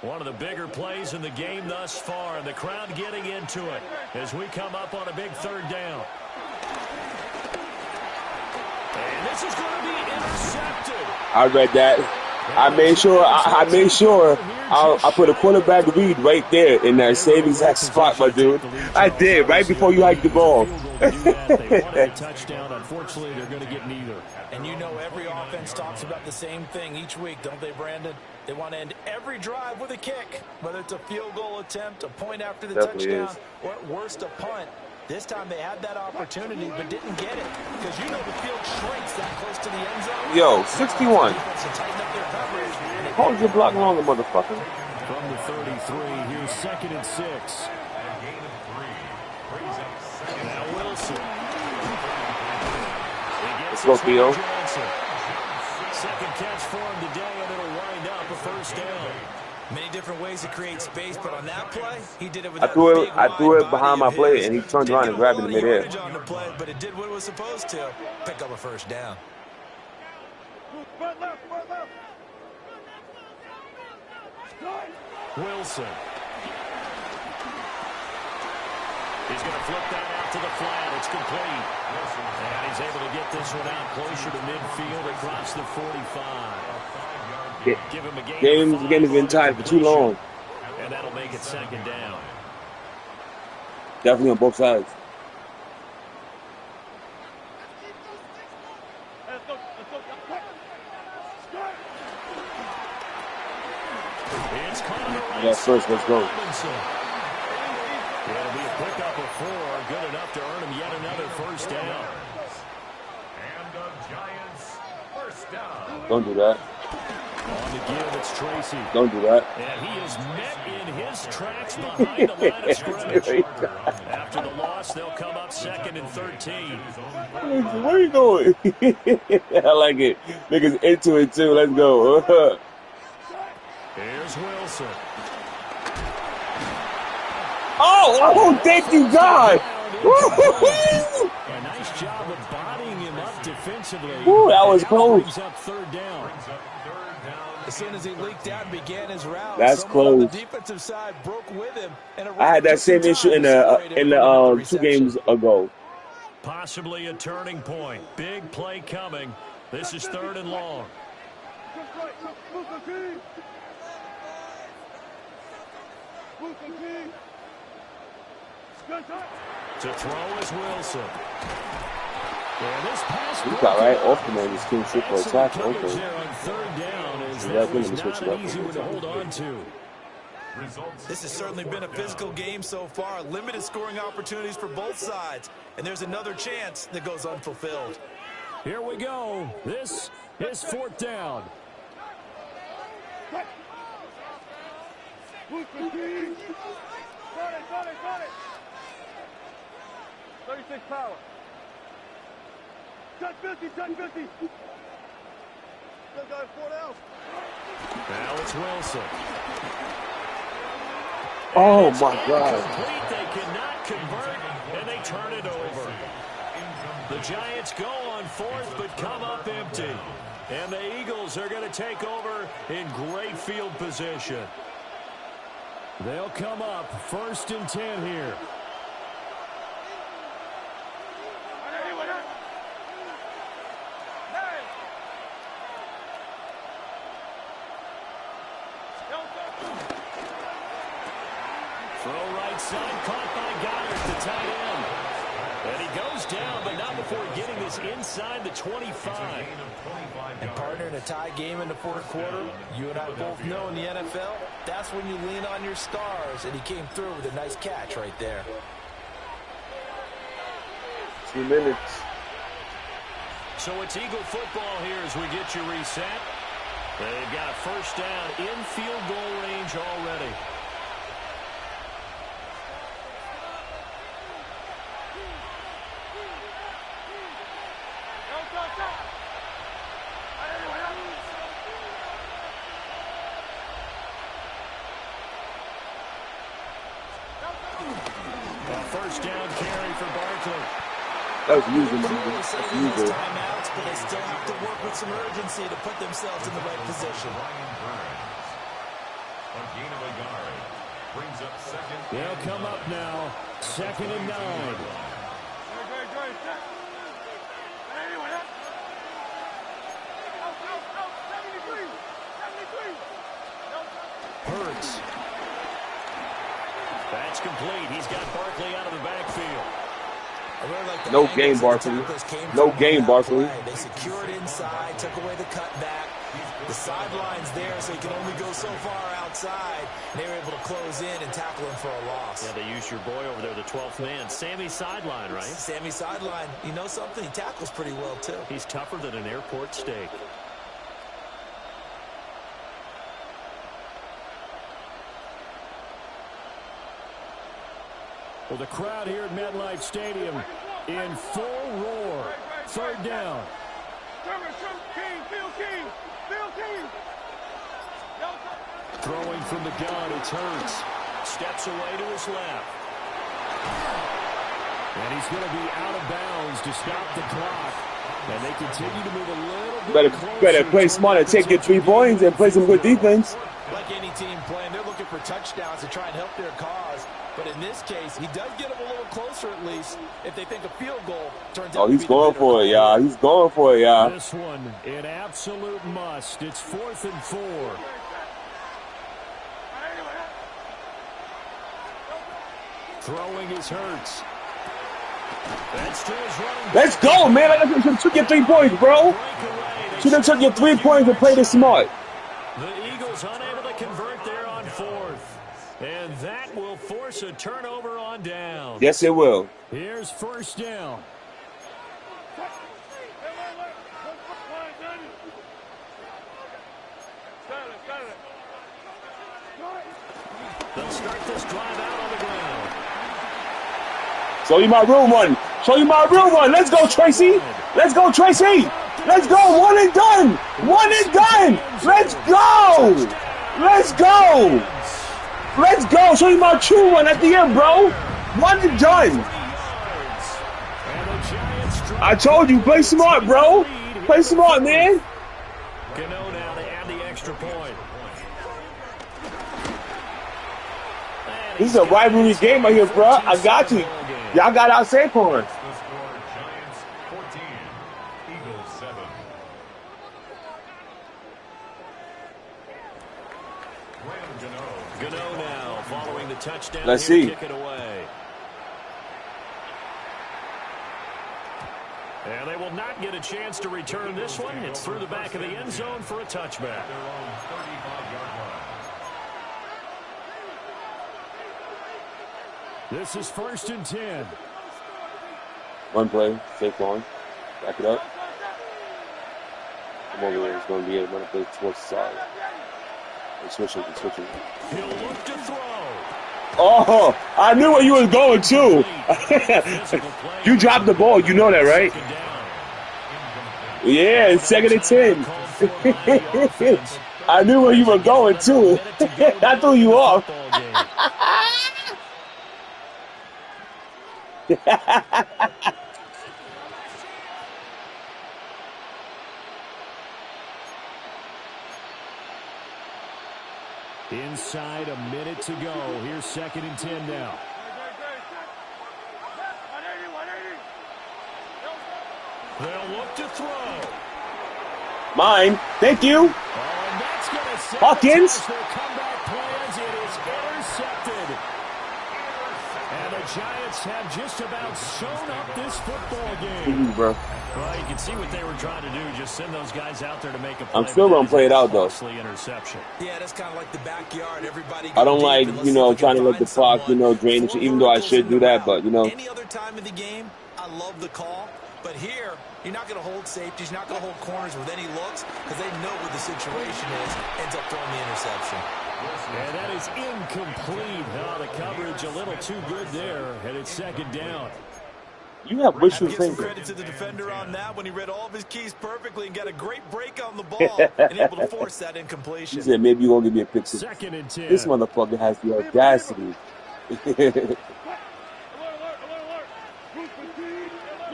One of the bigger plays in the game thus far, and the crowd getting into it as we come up on a big 3rd down. And this is going to be intercepted. I read that. I made sure I put a quarterback read right there in that same exact spot, my dude. I did, right before you hiked the ball. They wanted a touchdown. Unfortunately, they're going to get neither. And you know every offense talks about the same thing each week, don't they, Brandon? They want to end every drive with a kick, whether it's a field goal attempt, a point after the Definitely touchdown, is. or at worst a punt. This time they had that opportunity but didn't get it because you know the field shrinks that close to the end zone. Yo, 61. Defense to tighten up their coverage. Hold your block longer, motherfucker. From the 33, here's 2nd and 6. And gain of 3. Brings up 2nd Now down. Wilson. Let's go, Theo. Second catch for him today, and it'll wind up a 1st down. Many different ways to create space, but on that play, he did it with I threw it behind my play, and he turned around and grabbed it in midair. on the play, but it did what it was supposed to. Pick up a 1st down. Wilson. He's going to flip that out to the flat. It's complete. And he's able to get this one out closer to midfield across the 45. Give him a Game has been tied for too long. And that'll make it 2nd down. Definitely on both sides. It's Connor Yeah, first, let's go. Robinson. It'll be a pickup of 4. Good enough to earn him yet another 1st down. And the Giants 1st down. Don't do that. On the give, it's Tracy. Don't do that. And he is met in his tracks behind the line of scrimmage. After the loss, they'll come up 2nd and 13. Where are you going? I like it. Niggas into it too. Let's go. Here's Wilson. Oh, thank you, God. A nice job of bodying him up defensively. Ooh, that was And now close. brings up 3rd down. Brings up 3rd down. As soon as he leaked out and began his route, That's someone on the close. defensive side broke with him. And I had that same issue in the 2 games ago. Possibly a turning point. Big play coming. This is 3rd and long. To throw is Wilson. And this pass You got right off the man. Just couldn't sit for a excellent tackle. coverage Okay. there on 3rd down. As Yeah, that I was think we switched not it an up. easy one to hold on to. Results. This has certainly been a physical game so far. Limited scoring opportunities for both sides. And there's another chance that goes unfulfilled. Here we go. This is 4th down. Got it. 36 power. 10-50. Still got 4 down. Now it's Wilson. Oh my God. Incomplete. They cannot convert, and they turn it over. The Giants go on 4th, but come up empty. And the Eagles are going to take over in great field position. They'll come up 1st and 10 here. Throw right side, caught by Goddard, the tight end. And he goes down, but not before getting this inside the 25. And partner, in a tie game in the fourth quarter, you and I both know in the NFL, that's when you lean on your stars, and he came through with a nice catch right there. 2 minutes. So it's Eagle football here as we get you reset. They've got a first down in field goal range already. First down carry for Barkley. That was usual. That's usual. Timeouts, but they still have to work with some urgency to put themselves in the right position. They'll come up now. 2nd and 9. Hurts. That's complete. He's got Barkley out of the backfield. No game, Barkley. No game, Barkley. They secured inside, took away the cutback. The sideline's there, so he can only go so far outside. They were able to close in and tackle him for a loss. Yeah, they used your boy over there, the 12th man. Sammy Sideline, right? Sammy Sideline. You know something? He tackles pretty well, too. He's tougher than an airport steak. Well, the crowd here at MetLife Stadium in full roar. 3rd down. Throwing from the gun, it's Hurts. Steps away to his left. And he's going to be out of bounds to stop the clock. And they continue to move a little bit Better play smart and take your 3 points and play some good defense. Like any team playing, they're looking for touchdowns to try and help their cause. But in this case, he does get them a little closer at least if they think a field goal turns out. Oh, he's going for it, y'all. He's going for it, y'all. This one, an absolute must. It's 4th and 4. Throwing his Hurts. That's to his running. Let's go, man. I should have took your 3 points, bro. Should have took your 3 points and played it smart. The Eagles unable to convert there on 4th. And that will force a turnover on down. Yes, it will. Here's first down. They'll start this drive out on the ground. Show you my real one. Show you my real one. Let's go, Tracy. Let's go, Tracy. Let's go. 1 and done. 1 and done. Let's go. Let's go. Let's go. Show you my true one at the end, bro. 1 and done. I told you, play smart, bro. Play smart, man. Gano now to add the extra point. This is a rivalry game right here, bro. I got you. Y'all got out Saquon. Giants 14, Eagles 7. Gano now following the touchdown. Let's here, see. Kick it away. And they will not get a chance to return this one. It's through the back of the end zone for a touchback. Their own 35-yard line. This is 1st and 10. One play, Saquon. Back it up. Come over there. It's going to be a run play towards the side. They're switching. He'll look to throw. Oh, I knew where you was going, too. You dropped the ball. You know that, right? Yeah, it's 2nd and 10. I knew where you were going, too. I threw you off. Inside, a minute to go. Here's 2nd and 10 now. They'll look to throw. Mine. Thank you. Oh, and that's going to Hawkins. sabotage their comeback plans. It is intercepted. And the Giants Giants have just about sewn up this football game. Bro. Well, you can see what they were trying to do. Just send those guys out there to make a play. I'm still gonna play it out though. Interception. Yeah, that's kind of like the backyard. Everybody. I don't like, you know, trying to let the clock, you know, drain it, even though I should do that, but you know. Any other time of the game, I love the call. But here, you're not going to hold safeties, you're not going to hold corners with any looks because they know what the situation is. Ends up throwing the interception. And that is incomplete. Oh, the coverage a little too good there, and it's second down. You have wishful Give some thinking. credit to the defender on that when he read all of his keys perfectly and got a great break on the ball and able to force that incompletion. He said, maybe you're going to give me a pick six. Second and 10. This motherfucker has the audacity.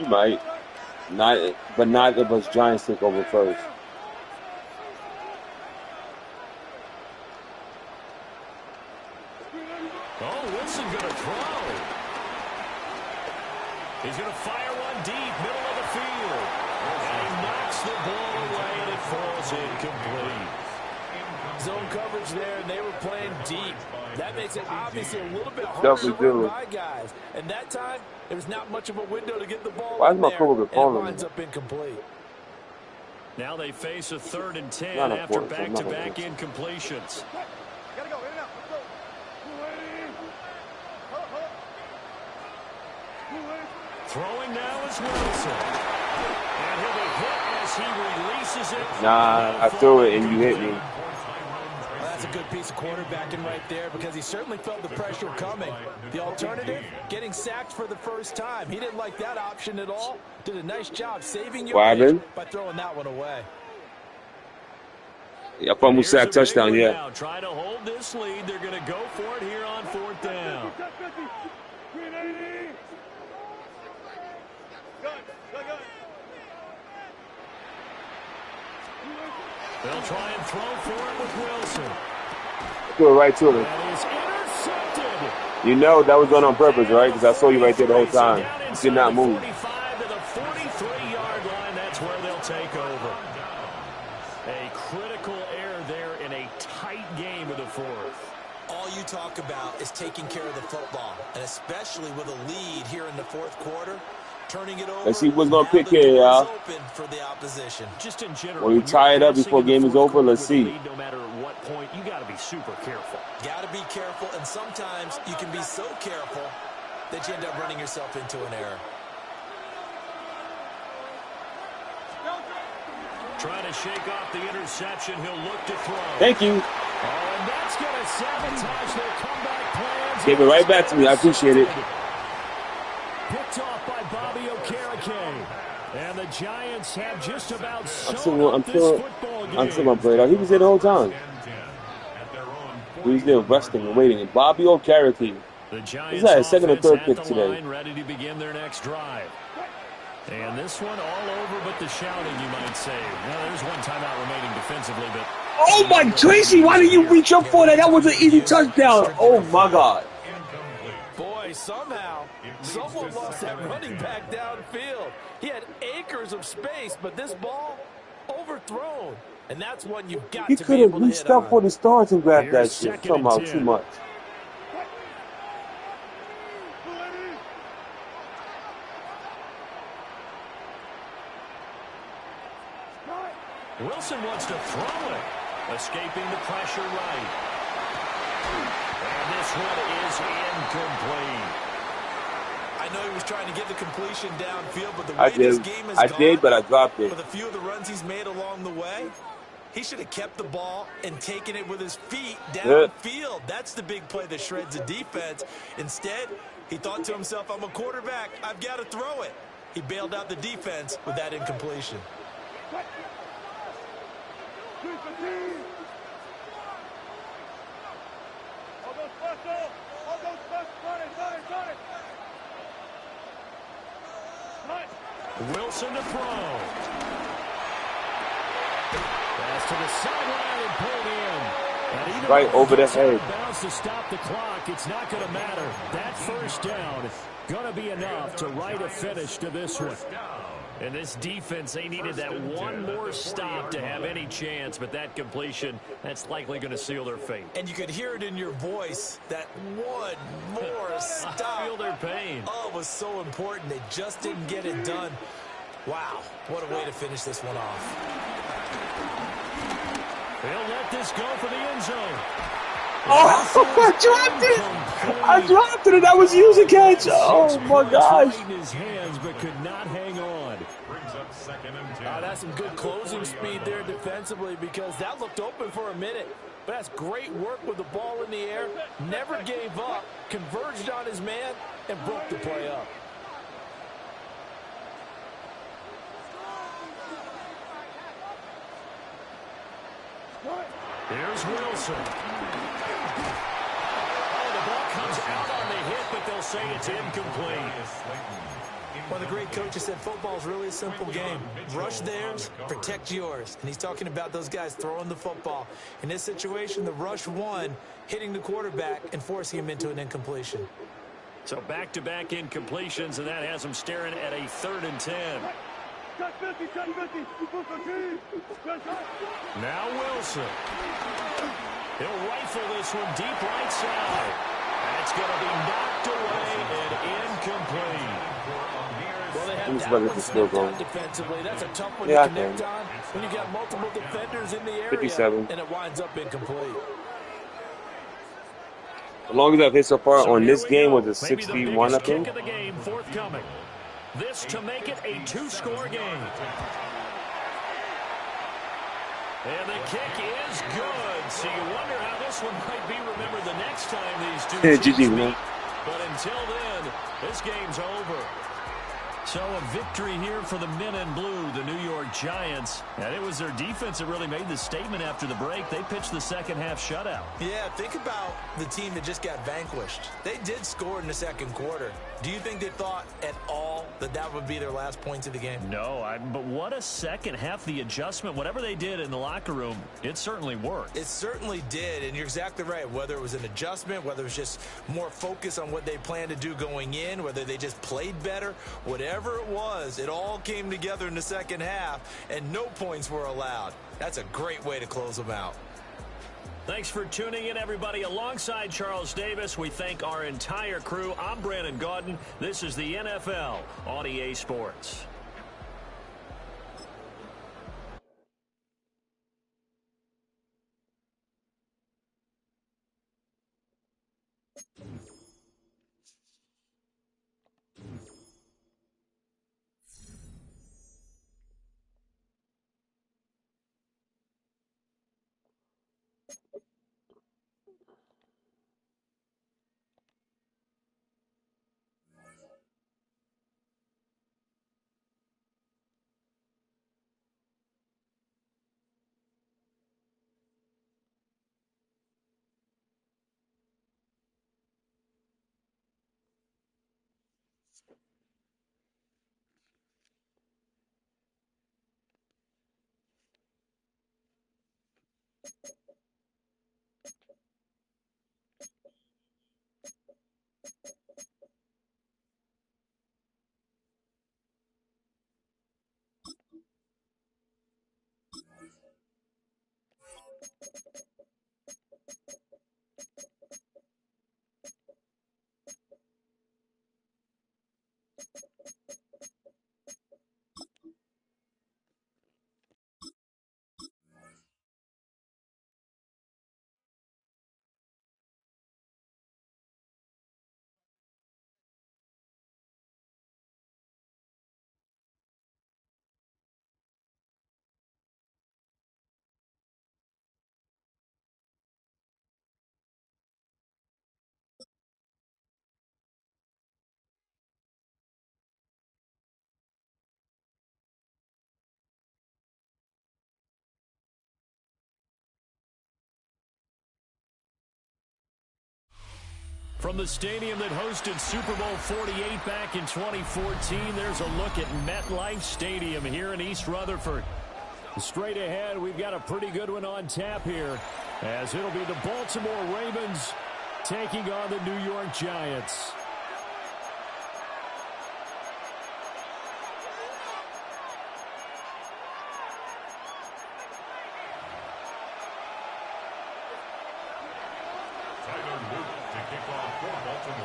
You might. Not, but not if us Giants take over first. Oh, Wilson going to throw. He's going to fire one deep, middle of the field. And he knocks the ball away, and it falls incomplete. Zone coverage there, and they were playing deep. That makes it obviously a little bit harder to run by guys. And that time, there was not much of a window to get the ball Why is in my there, coworker and it calling me? winds up incomplete. Now they face a 3rd and 10 Not a after fourth, back-to-back not a incompletions. Gotta go, in and out. Let's go. Throwing now is Wilson. And he'll be hit as he releases it. Nah, I threw it and you hit me. Well, that's a good piece of quarterbacking right there because he certainly felt the pressure coming. The alternative, getting sacked for the first time. He didn't like that option at all. Did a nice job saving your by throwing that one away. I almost said touchdown, yeah. Now, trying to hold this lead. They're going to go for it here on 4th down. They'll try and throw for it with Wilson. Threw it right to him. That is intercepted. You know that was done on purpose, right? Because I saw you right there the whole time. You did not move. 45 to the 43-yard line. That's where they'll take over. A critical error there in a tight game of the 4th. All you talk about is taking care of the football, and especially with a lead here in the 4th quarter. Turning it over. Let's see what's going to pick here, y'all. Open for the opposition. Just in general, When we tie it up before game is over, let's see. No matter what point, you got to be super careful. Got to be careful, and sometimes you can be so careful that you end up running yourself into an error. Trying to shake off the interception. He'll look to throw. Thank you. Oh, and that's going to sabotage their comeback plans. Gave it right back to me. I appreciate it. Picked off by Bobby Okereke. And the Giants have just about I'm sewn still up this football game. going to play it out. He was there the whole time. He was there resting and waiting. And Bobby Okereke. The Giants He's had a second or third pick at the today. line, ready to begin their next drive. And this one all over but the shouting, you might say. Well, there's one timeout remaining defensively, but... Oh, my Tracy, why did you reach up for that? That was an easy touchdown. Oh, my God. Boy, somehow, someone lost that running back downfield. He had acres of space, but this ball overthrown. And that's one you've got He to be could have able to reached hit up on. for the stars and grabbed that Here's shit. second Talking about and too 10. much. Wilson wants to throw it. Escaping the pressure right. And this one is incomplete. I know he was trying to get the completion downfield, but the way I this did. game has I gone, did, but I dropped it. with a few of the runs he's made along the way, he should have kept the ball and taken it with his feet downfield. That's the big play that shreds the defense. Instead, he thought to himself, I'm a quarterback. I've got to throw it. He bailed out the defense with that incompletion. Wilson to throw. Pass to the sideline and pulled in. And even Right over the head. Bounce to stop the clock. It's not going to matter. That first down going to be enough to write a finish to this one. And this defense, they needed that one more stop to have any chance, but that completion, that's likely going to seal their fate. And you could hear it in your voice, that one more stop. I feel their pain. Oh, it was so important. They just didn't get it done. Wow, what a way to finish this one off. They'll let this go for the end zone. Oh, I dropped it, and that was using catch. Oh, my gosh. In his hands, but could not hang on. Brings up 2nd and 10. That's some good closing speed there defensively because that looked open for a minute. But that's great work with the ball in the air. Never gave up, converged on his man, and broke the play up. Here's Wilson. Oh, the ball comes out on the hit, but they'll say it's incomplete. Well, the great coach has said football is really a simple game. Rush theirs, protect yours. And he's talking about those guys throwing the football. In this situation, the rush won, hitting the quarterback and forcing him into an incompletion. So back-to-back incompletions, and that has them staring at a 3rd and 10. Now Wilson. He'll rifle this one deep right side. That's going to be knocked away and incomplete. Well, they I'm have just that about to one get the skill snipped out going. defensively. That's a tough one Yeah, I to connect can. on when you got multiple defenders in the area 57. and it winds up incomplete. The longest I've hit so far So on here this we game go. was a Maybe 61, I the biggest think. kick of the game forthcoming. This to make it a 2-score game. And the kick is good. So you wonder how this one might be remembered the next time these two teams GG, meet. man. But until then, this game's over. So a victory here for the men in blue, the New York Giants. And it was their defense that really made the statement after the break. They pitched the second half shutout. Yeah, think about the team that just got vanquished. They did score in the second quarter. Do you think they thought at all that that would be their last points of the game? No, but what a second half. The adjustment, whatever they did in the locker room, it certainly worked. It certainly did, and you're exactly right. Whether it was an adjustment, whether it was just more focus on what they planned to do going in, whether they just played better, whatever it was, it all came together in the second half, and no points were allowed. That's a great way to close them out. Thanks for tuning in, everybody. Alongside Charles Davis, we thank our entire crew. I'm Brandon Gaudin. This is the NFL on EA Sports. From the stadium that hosted Super Bowl 48 back in 2014, there's a look at MetLife Stadium here in East Rutherford. Straight ahead, we've got a pretty good one on tap here, as it'll be the Baltimore Ravens taking on the New York Giants.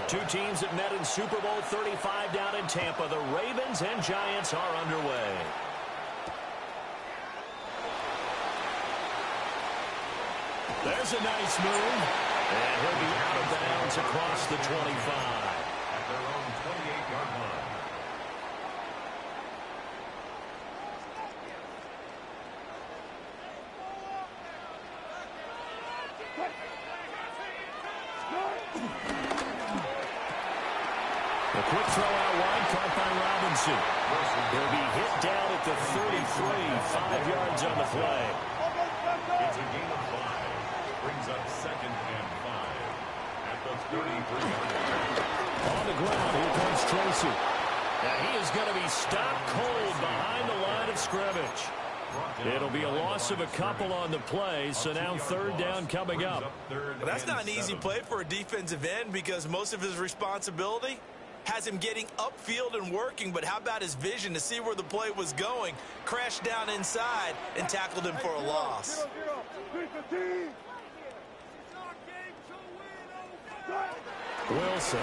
Two teams that met in Super Bowl 35 down in Tampa. The Ravens and Giants are underway. There's a nice move. And he'll be out of bounds across the 25. At their own 28-yard line. A quick throw out wide, caught by Robinson. He'll be hit down at the 33, 5 yards on the play. It's a gain of 5. Brings up 2nd and 5 at the 33-yard line. On the ground, here comes Tracy. Now he is going to be stopped cold behind the line of scrimmage. It'll be a loss of a couple on the play, so now 3rd down coming up. Well, that's not an easy play for a defensive end because most of his responsibility has him getting upfield and working, but how about his vision to see where the play was going, crashed down inside, and tackled him for a loss. Wilson.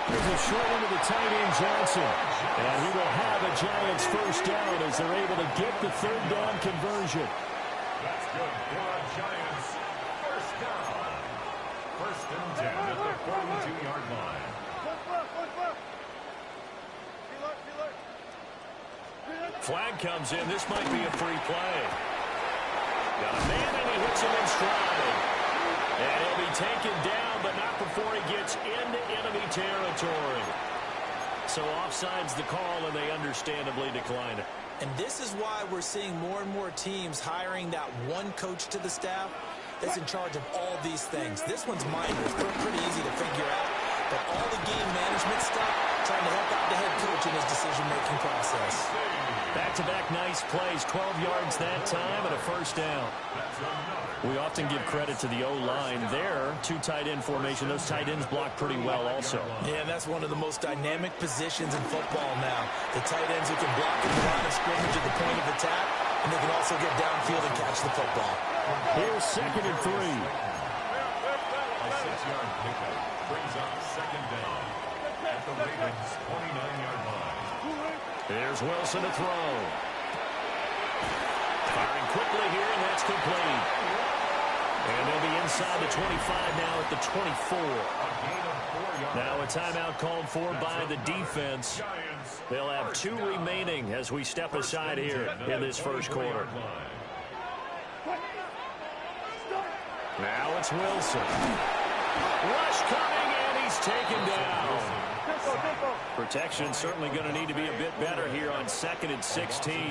There's a short one to the tight end, Johnson. And he will have a Giants first down as they're able to get the 3rd down conversion. That's good for a Giants first down. 1st and 10 at the 42-yard line. Flag comes in. This might be a free play. Got a man and he hits him in stride. And he'll be taken down, but not before he gets into enemy territory. So offside's the call, and they understandably decline it. And this is why we're seeing more and more teams hiring that one coach to the staff that's in charge of all these things. This one's minor. It's pretty easy to figure out. But all the game management stuff, trying to help out the head coach in his decision-making process. Back-to-back nice plays, 12 yards that time and a first down. We often give credit to the O-line there. 2 tight end formation. Those tight ends block pretty well also. Yeah, that's one of the most dynamic positions in football now. The tight ends who can block at the line of scrimmage at the point of attack, and they can also get downfield and catch the football. Here's 2nd and 3. A 6-yard pickup brings up 2nd down at the Ravens' 29-yard line. There's Wilson to throw. Firing quickly here, and that's complete. And they'll be inside the 25 now at the 24. Now a timeout called for by the defense. They'll have 2 remaining as we step aside here in this first quarter. Now it's Wilson. Rush coming, and he's taken down. Protection certainly going to need to be a bit better here on 2nd and 16. 7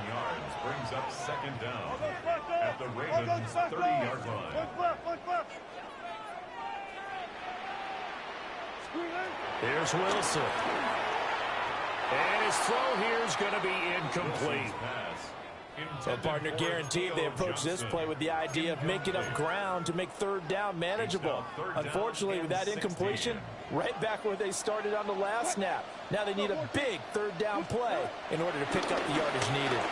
yards brings up 2nd down at the Ravens' 30-yard line. Here's Wilson. And his throw here is going to be incomplete. Well, partner, guaranteed they approach this play with the idea of making up ground to make 3rd down manageable. Unfortunately, with that incompletion, right back where they started on the last snap. Now they need a big 3rd down play in order to pick up the yardage needed.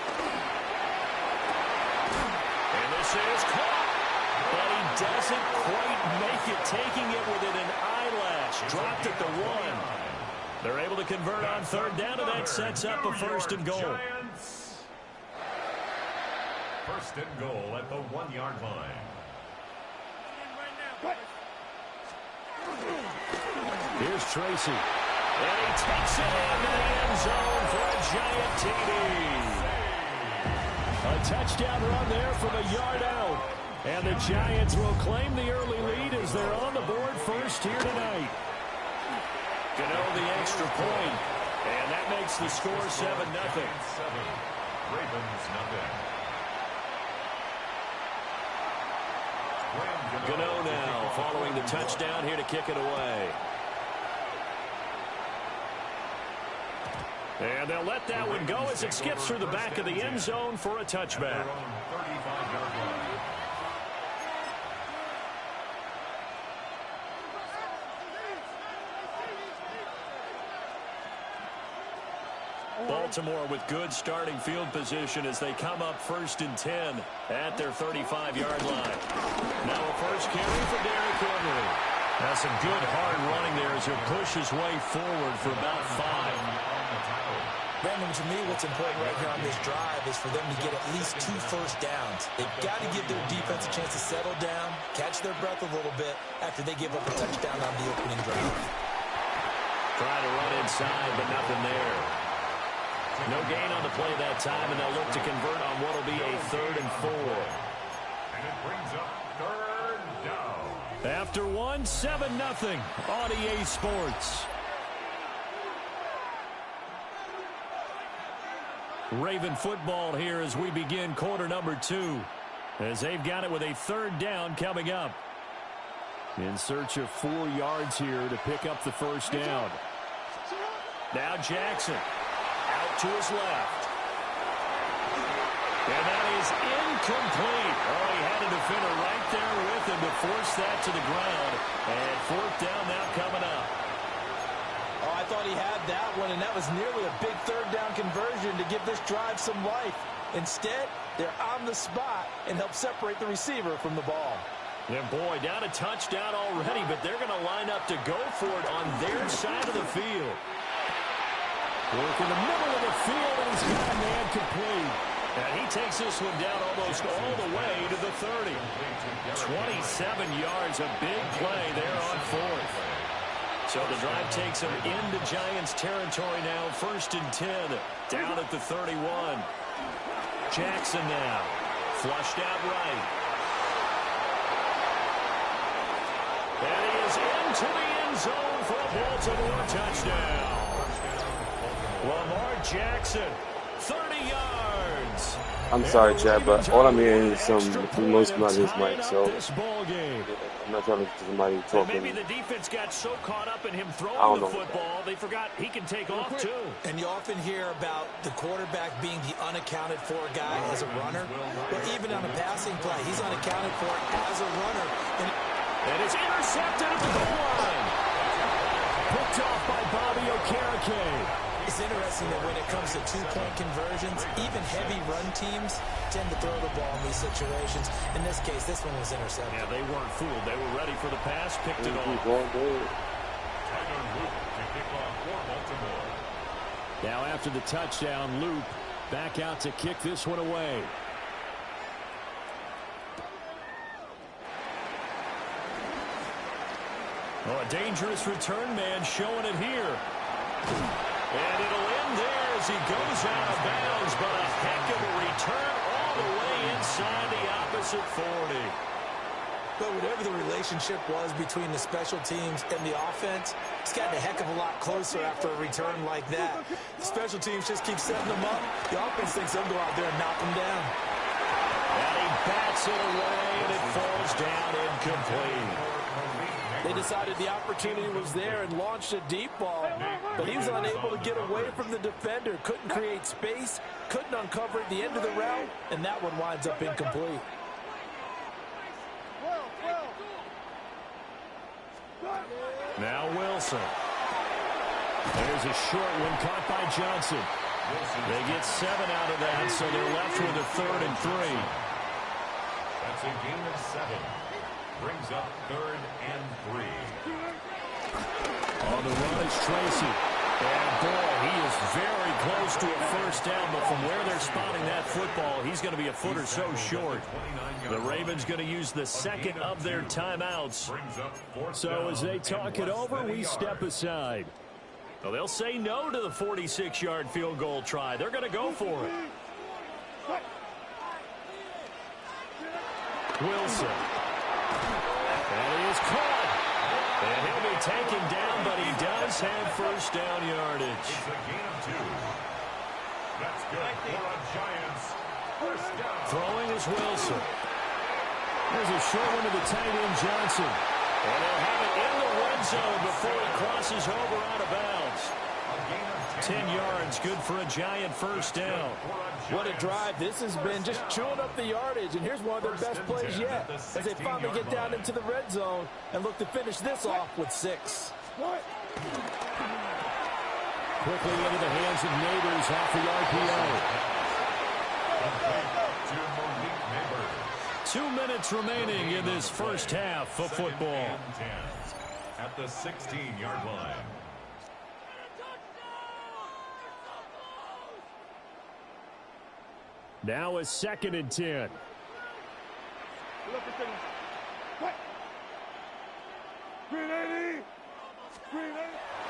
And this is caught. But he doesn't quite make it, taking it within an eyelash. Dropped at the 1. They're able to convert on 3rd down, and that sets up a 1st and goal. 1st and goal at the 1-yard line. Here's Tracy. And he takes it into the end zone for a giant TD. A touchdown run there from a yard out. And the Giants will claim the early lead as they're on the board first here tonight. Gano the extra point. And that makes the score 7-0. Ravens nothing. Gano now following the touchdown here to kick it away. And they'll let that one go as it skips through the back of the end zone for a touchback. Ball Baltimore with good starting field position as they come up 1st and 10 at their 35-yard line. Now a first carry for Derrick Henry. That's some good hard running there as he'll push his way forward for about 5. Brandon, to me, what's important right here on this drive is for them to get at least 2 first downs. They've got to give their defense a chance to settle down, catch their breath a little bit after they give up a touchdown on the opening drive. Trying to run inside, but nothing there. No gain on the play that time, and they'll look to convert on what will be a 3rd and 4. And it brings up 3rd down. After 7-0 on EA Sports. Raven football here as we begin quarter number 2. As they've got it with a 3rd down coming up. In search of 4 yards here to pick up the first down. Now Jackson out to his left. And that is incomplete. Oh, he had a defender right there with him to force that to the ground. And 4th down now coming up. Oh, I thought he had that one, and that was nearly a big 3rd down conversion to give this drive some life. Instead, they're on the spot and help separate the receiver from the ball. And boy, down a touchdown already, but they're going to line up to go for it on their side of the field. Work in the middle of the field, and he's got a man complete. And he takes this one down almost all the way to the 30. 27 yards, a big play there on 4th. So the drive takes them into Giants territory now, 1st and 10, down at the 31. Jackson now, flushed out right. And he is into the end zone for a Baltimore touchdown. Lamar Jackson, 30 yards. I'm sorry, Chad, but all I'm hearing is some noise coming out of his mic, so I'm not trying to listen to somebody talking. Maybe the defense got so caught up in him throwing the football, they forgot he can take off too. And you often hear about the quarterback being the unaccounted for guy as a runner. But even on a passing play, he's unaccounted for as a runner. And it's intercepted at the goal line. Picked off by Bobby Okereke. It's interesting that when it comes to 2-point conversions, even heavy run teams tend to throw the ball in these situations. In this case, this one was intercepted. Yeah, they weren't fooled. They were ready for the pass, picked it off. Now after the touchdown, Loop back out to kick this one away. Oh, a dangerous return man showing it here. And it'll end there as he goes out of bounds, but a heck of a return all the way inside the opposite 40. But whatever the relationship was between the special teams and the offense, it's gotten a heck of a lot closer after a return like that. The special teams just keep setting them up. The offense thinks they'll go out there and knock them down. And he bats it away, and it falls down incomplete. They decided the opportunity was there and launched a deep ball, but he was unable to get away from the defender, couldn't create space, couldn't uncover at the end of the route, and that one winds up incomplete. Now Wilson. There's a short one caught by Johnson. They get 7 out of that, so they're left with a 3rd and 3. That's a gain of 7. Brings up 3rd and 3. On the run is Tracy. And boy, he is very close to a first down, but from where they're spotting that football, he's going to be a foot or so short. The Ravens going to use the second of their timeouts. So as they talk it over, we step aside. Well, they'll say no to the 46-yard field goal try. They're going to go for it. Wilson. And he is caught. And he'll be taken down, but he does have first down yardage. It's a gain of 2. That's good for a Giants. First down. Throwing is Wilson. There's a short one to the tight end, Johnson. And they'll have it in the red zone before he crosses over out of bounds. 10 yards, good for a Giant first down. What a drive this has been, just chewing up the yardage. And here's one of their best plays yet, as they finally get down into the red zone and look to finish this off with 6. quickly into the hands of Neighbors off the RPO. 2 minutes remaining in this first half of football. At the 16-yard line. Now a 2nd and 10.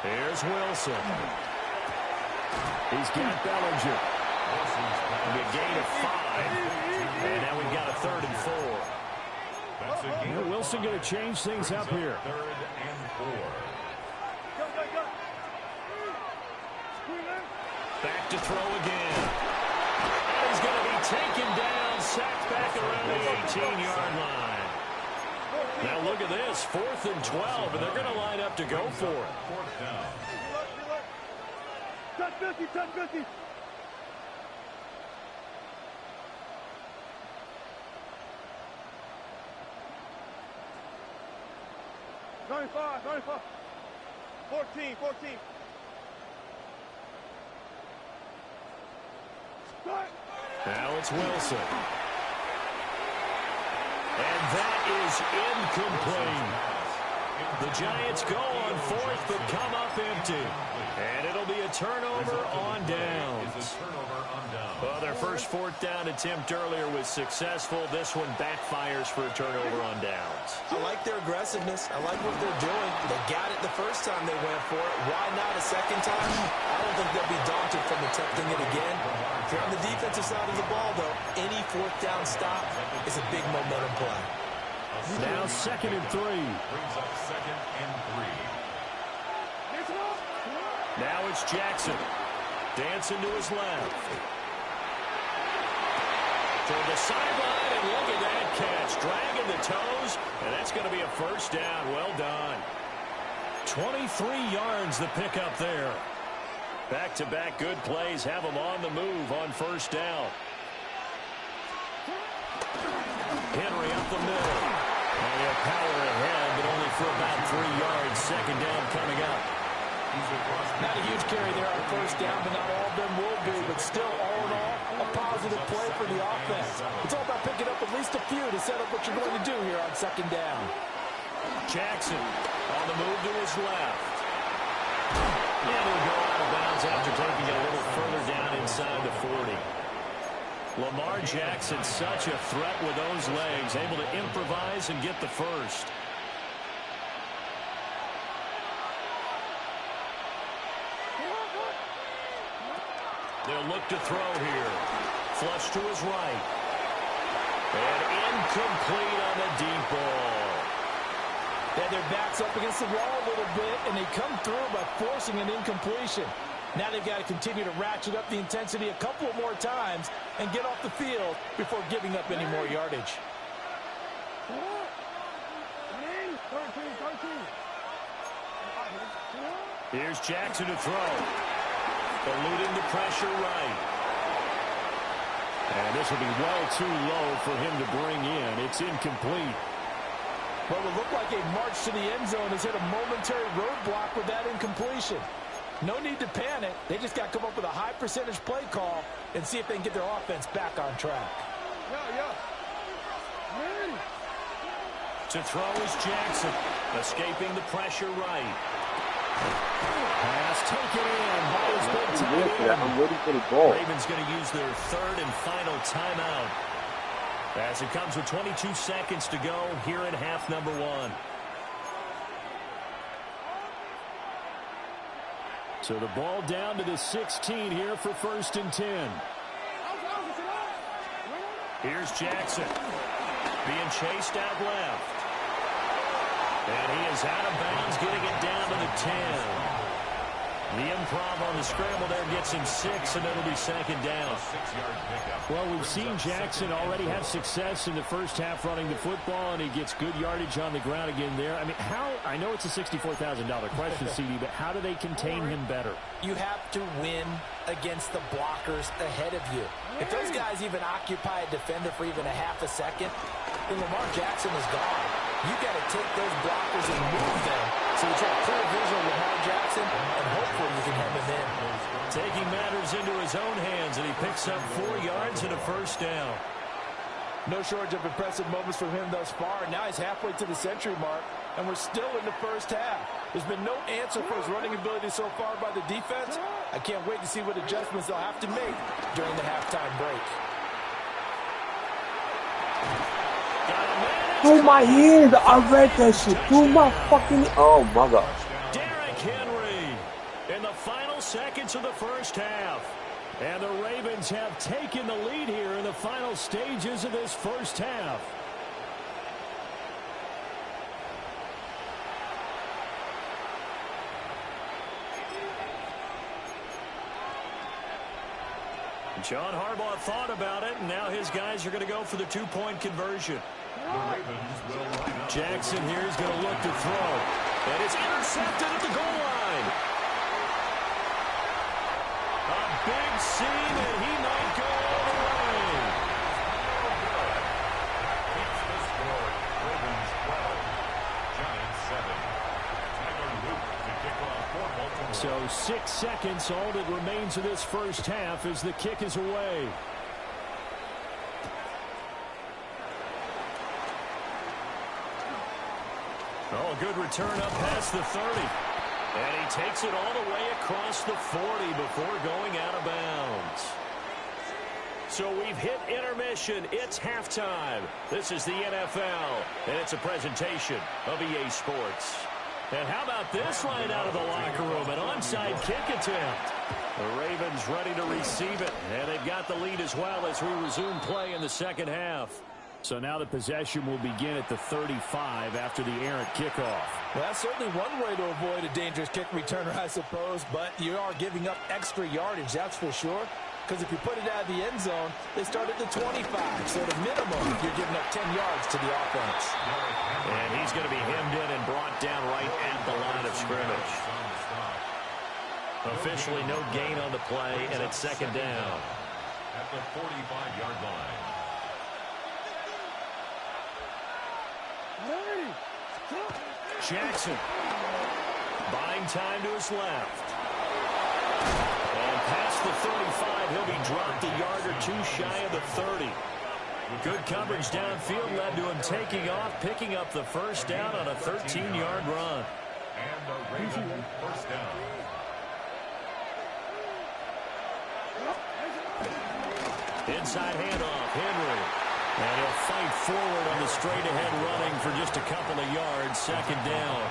Here's Wilson. He's got Bellinger. A gain of 5. And now we've got a 3rd and 4. Wilson going to change things up here. 3rd and 4. Back to throw again. He's going to be taken down, sacked back around the 18-yard line. Now look at this, 4th and 12, and they're going to line up to go for it. 4th down. Touch 50, touch 50. $95, 14. Now it's Wilson. And that is incomplete. The Giants go on 4th, but come up empty. And it'll be a turnover on downs. Well, their first 4th down attempt earlier was successful. This one backfires for a turnover on downs. I like their aggressiveness. I like what they're doing. They got it the first time they went for it. Why not a second time? I don't think they'll be daunted from attempting it again. If you're on the defensive side of the ball, though, any 4th down stop is a big momentum play. Now 2nd and 3. Brings up 2nd and 3. Now it's Jackson. Dancing to his left. Toward the sideline, and look at that catch. Dragging the toes, and that's going to be a 1st down. Well done. 23 yards the pickup there. Back-to-back good plays have them on the move on 1st down. Henry up the middle. And they have power ahead, but only for about 3 yards. 2nd down coming up. Not a huge carry there on 1st down, but not all of them will be. But still, all in all, a positive play for the offense. It's all about picking up at least a few to set up what you're going to do here on 2nd down. Jackson on the move to his left. And he'll go out of bounds after taking it a little further down inside the 40. Lamar Jackson, such a threat with those legs, able to improvise and get the first. They'll look to throw here. Flush to his right. And incomplete on the deep ball. They had their backs up against the wall a little bit, and they come through by forcing an incompletion. Now they've got to continue to ratchet up the intensity a couple more times and get off the field before giving up any more yardage. Here's Jackson to throw. Eluding the pressure right. And this will be well too low for him to bring in. It's incomplete. What would look like a march to the end zone has hit a momentary roadblock with that incompletion. No need to panic. They just got to come up with a high percentage play call and see if they can get their offense back on track. To throw is Jackson. Escaping the pressure right. Pass taken in by his big tight end. I'm waiting for the ball. Ravens going to use their 3rd and final timeout. As it comes with 22 seconds to go here in half number 1. So the ball down to the 16 here for 1st and 10. Here's Jackson. Being chased out left. And he is out of bounds, getting it down to the 10. The improv on the scramble there gets him 6, and it'll be 2nd down. 6-yard pickup. Well, we've seen Jackson already have success in the first half running the football, and he gets good yardage on the ground again there. I mean, I know it's a $64,000 question, CD, but how do they contain him better? You have to win against the blockers ahead of you. If those guys even occupy a defender for even a half a second, then Lamar Jackson is gone. you got to take those blockers and move them. So you try to clear vision of Lamar Jackson, and hopefully you can hem him in. Taking matters into his own hands, and he picks up 4 yards and a first down. No shortage of impressive moments from him thus far. Now he's halfway to the century mark, and we're still in the first half. There's been no answer for his running ability so far by the defense. I can't wait to see what adjustments they'll have to make during the halftime break. Through my hands, I read that shit. Through my fucking. Oh my gosh. Derrick Henry in the final seconds of the first half. And the Ravens have taken the lead here in the final stages of this first half. John Harbaugh thought about it, and now his guys are going to go for the 2-point conversion. Jackson here is going to look to throw. And it's intercepted at the goal line. A big seam, and he might go all the way. Keeps the score. Ravens 12. Giants 7. Tyler Luke to kick off for Baltimore. So 6 seconds, all that remains of this first half as the kick is away. Oh, good return up past the 30. And he takes it all the way across the 40 before going out of bounds. So we've hit intermission. It's halftime. This is the NFL, and it's a presentation of EA Sports. And how about this right out of the locker room? An onside kick attempt. The Ravens ready to receive it, and they've got the lead as well as we resume play in the second half. So now the possession will begin at the 35 after the errant kickoff. Well, that's certainly one way to avoid a dangerous kick returner, I suppose, but you are giving up extra yardage, that's for sure. Because if you put it out of the end zone, they start at the 25. So at a minimum, you're giving up 10 yards to the offense. And he's going to be hemmed in and brought down right at the line of scrimmage. Officially no gain on the play, and it's second down. At the 45-yard line. Jackson buying time to his left. And past the 35, he'll be dropped a yard or two shy of the 30. Good coverage downfield led to him taking off, picking up the first down on a 13-yard run. And the Ravens first down. Inside handoff, Henry. And he'll fight forward on the straight-ahead running for just a couple of yards, second down.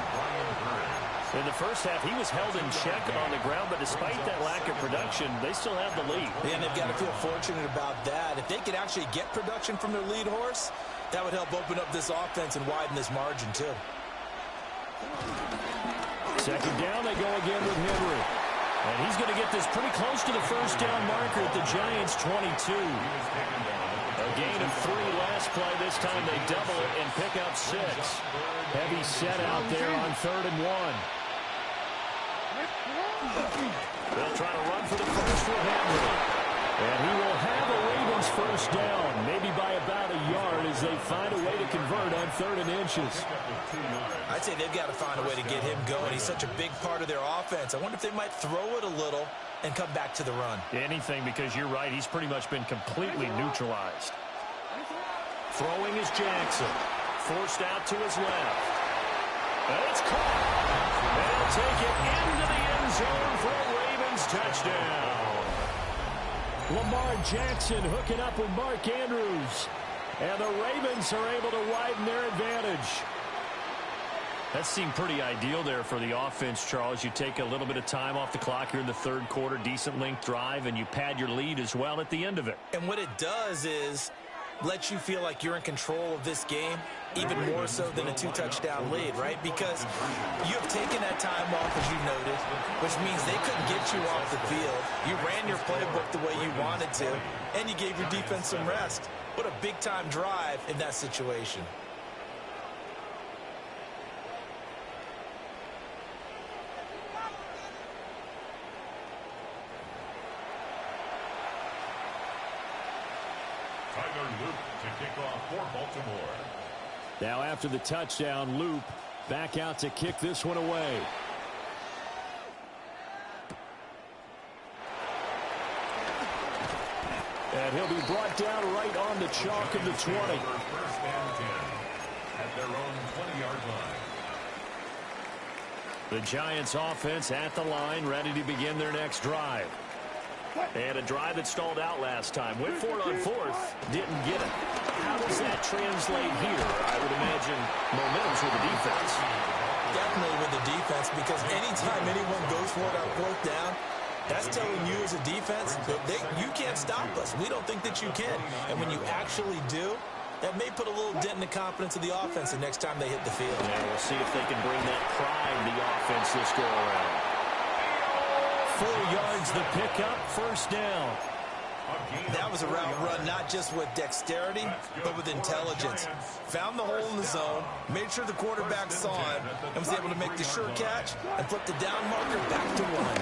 In the first half, he was held in check on the ground, but despite that lack of production, they still have the lead. And they've got to feel fortunate about that. If they could actually get production from their lead horse, that would help open up this offense and widen this margin, too. Second down, they go again with Henry. And he's going to get this pretty close to the first down marker at the Giants' 22. A gain of 3 last play. This time they double it and pick up 6. Heavy set out there on 3rd and 1. They'll try to run for the first with Henry. And he will have a Ravens first down, maybe by about a yard as they find a way to convert on 3rd and inches. I'd say they've got to find a way to get him going. He's such a big part of their offense. I wonder if they might throw it a little and come back to the run. Anything, because you're right, he's pretty much been completely neutralized. Throwing is Jackson. Forced out to his left. And it's caught. And he'll take it into the end zone for a Ravens touchdown. Lamar Jackson hooking up with Mark Andrews. And the Ravens are able to widen their advantage. That seemed pretty ideal there for the offense, Charles. You take a little bit of time off the clock here in the 3rd quarter, decent length drive, and you pad your lead as well at the end of it. And what it does is let you feel like you're in control of this game, even more so than a 2-touchdown lead, right? Because you have taken that time off, as you noted, which means they couldn't get you off the field. You ran your playbook the way you wanted to, and you gave your defense some rest. What a big-time drive in that situation. Tyler Luke to kick off for Baltimore. Now after the touchdown, Loop back out to kick this one away. And he'll be brought down right on the chalk of the 20. First and 10 at their own 20-yard line. The Giants offense at the line, ready to begin their next drive. And a drive that stalled out last time. Went for it on fourth, didn't get it. How does that translate here? I would imagine momentum's with the defense. Definitely with the defense, because anytime anyone goes for it on fourth down, that's telling you as a defense that you can't stop us. We don't think that you can. And when you actually do, that may put a little dent in the confidence of the offense the next time they hit the field. Yeah, we'll see if they can bring that pride to the offense this go around. 4 yards the pickup, first down. That was a route run not just with dexterity, but with intelligence. Found the hole in the zone, made sure the quarterback saw it, and was able to make the sure catch and flip the down marker back to 1.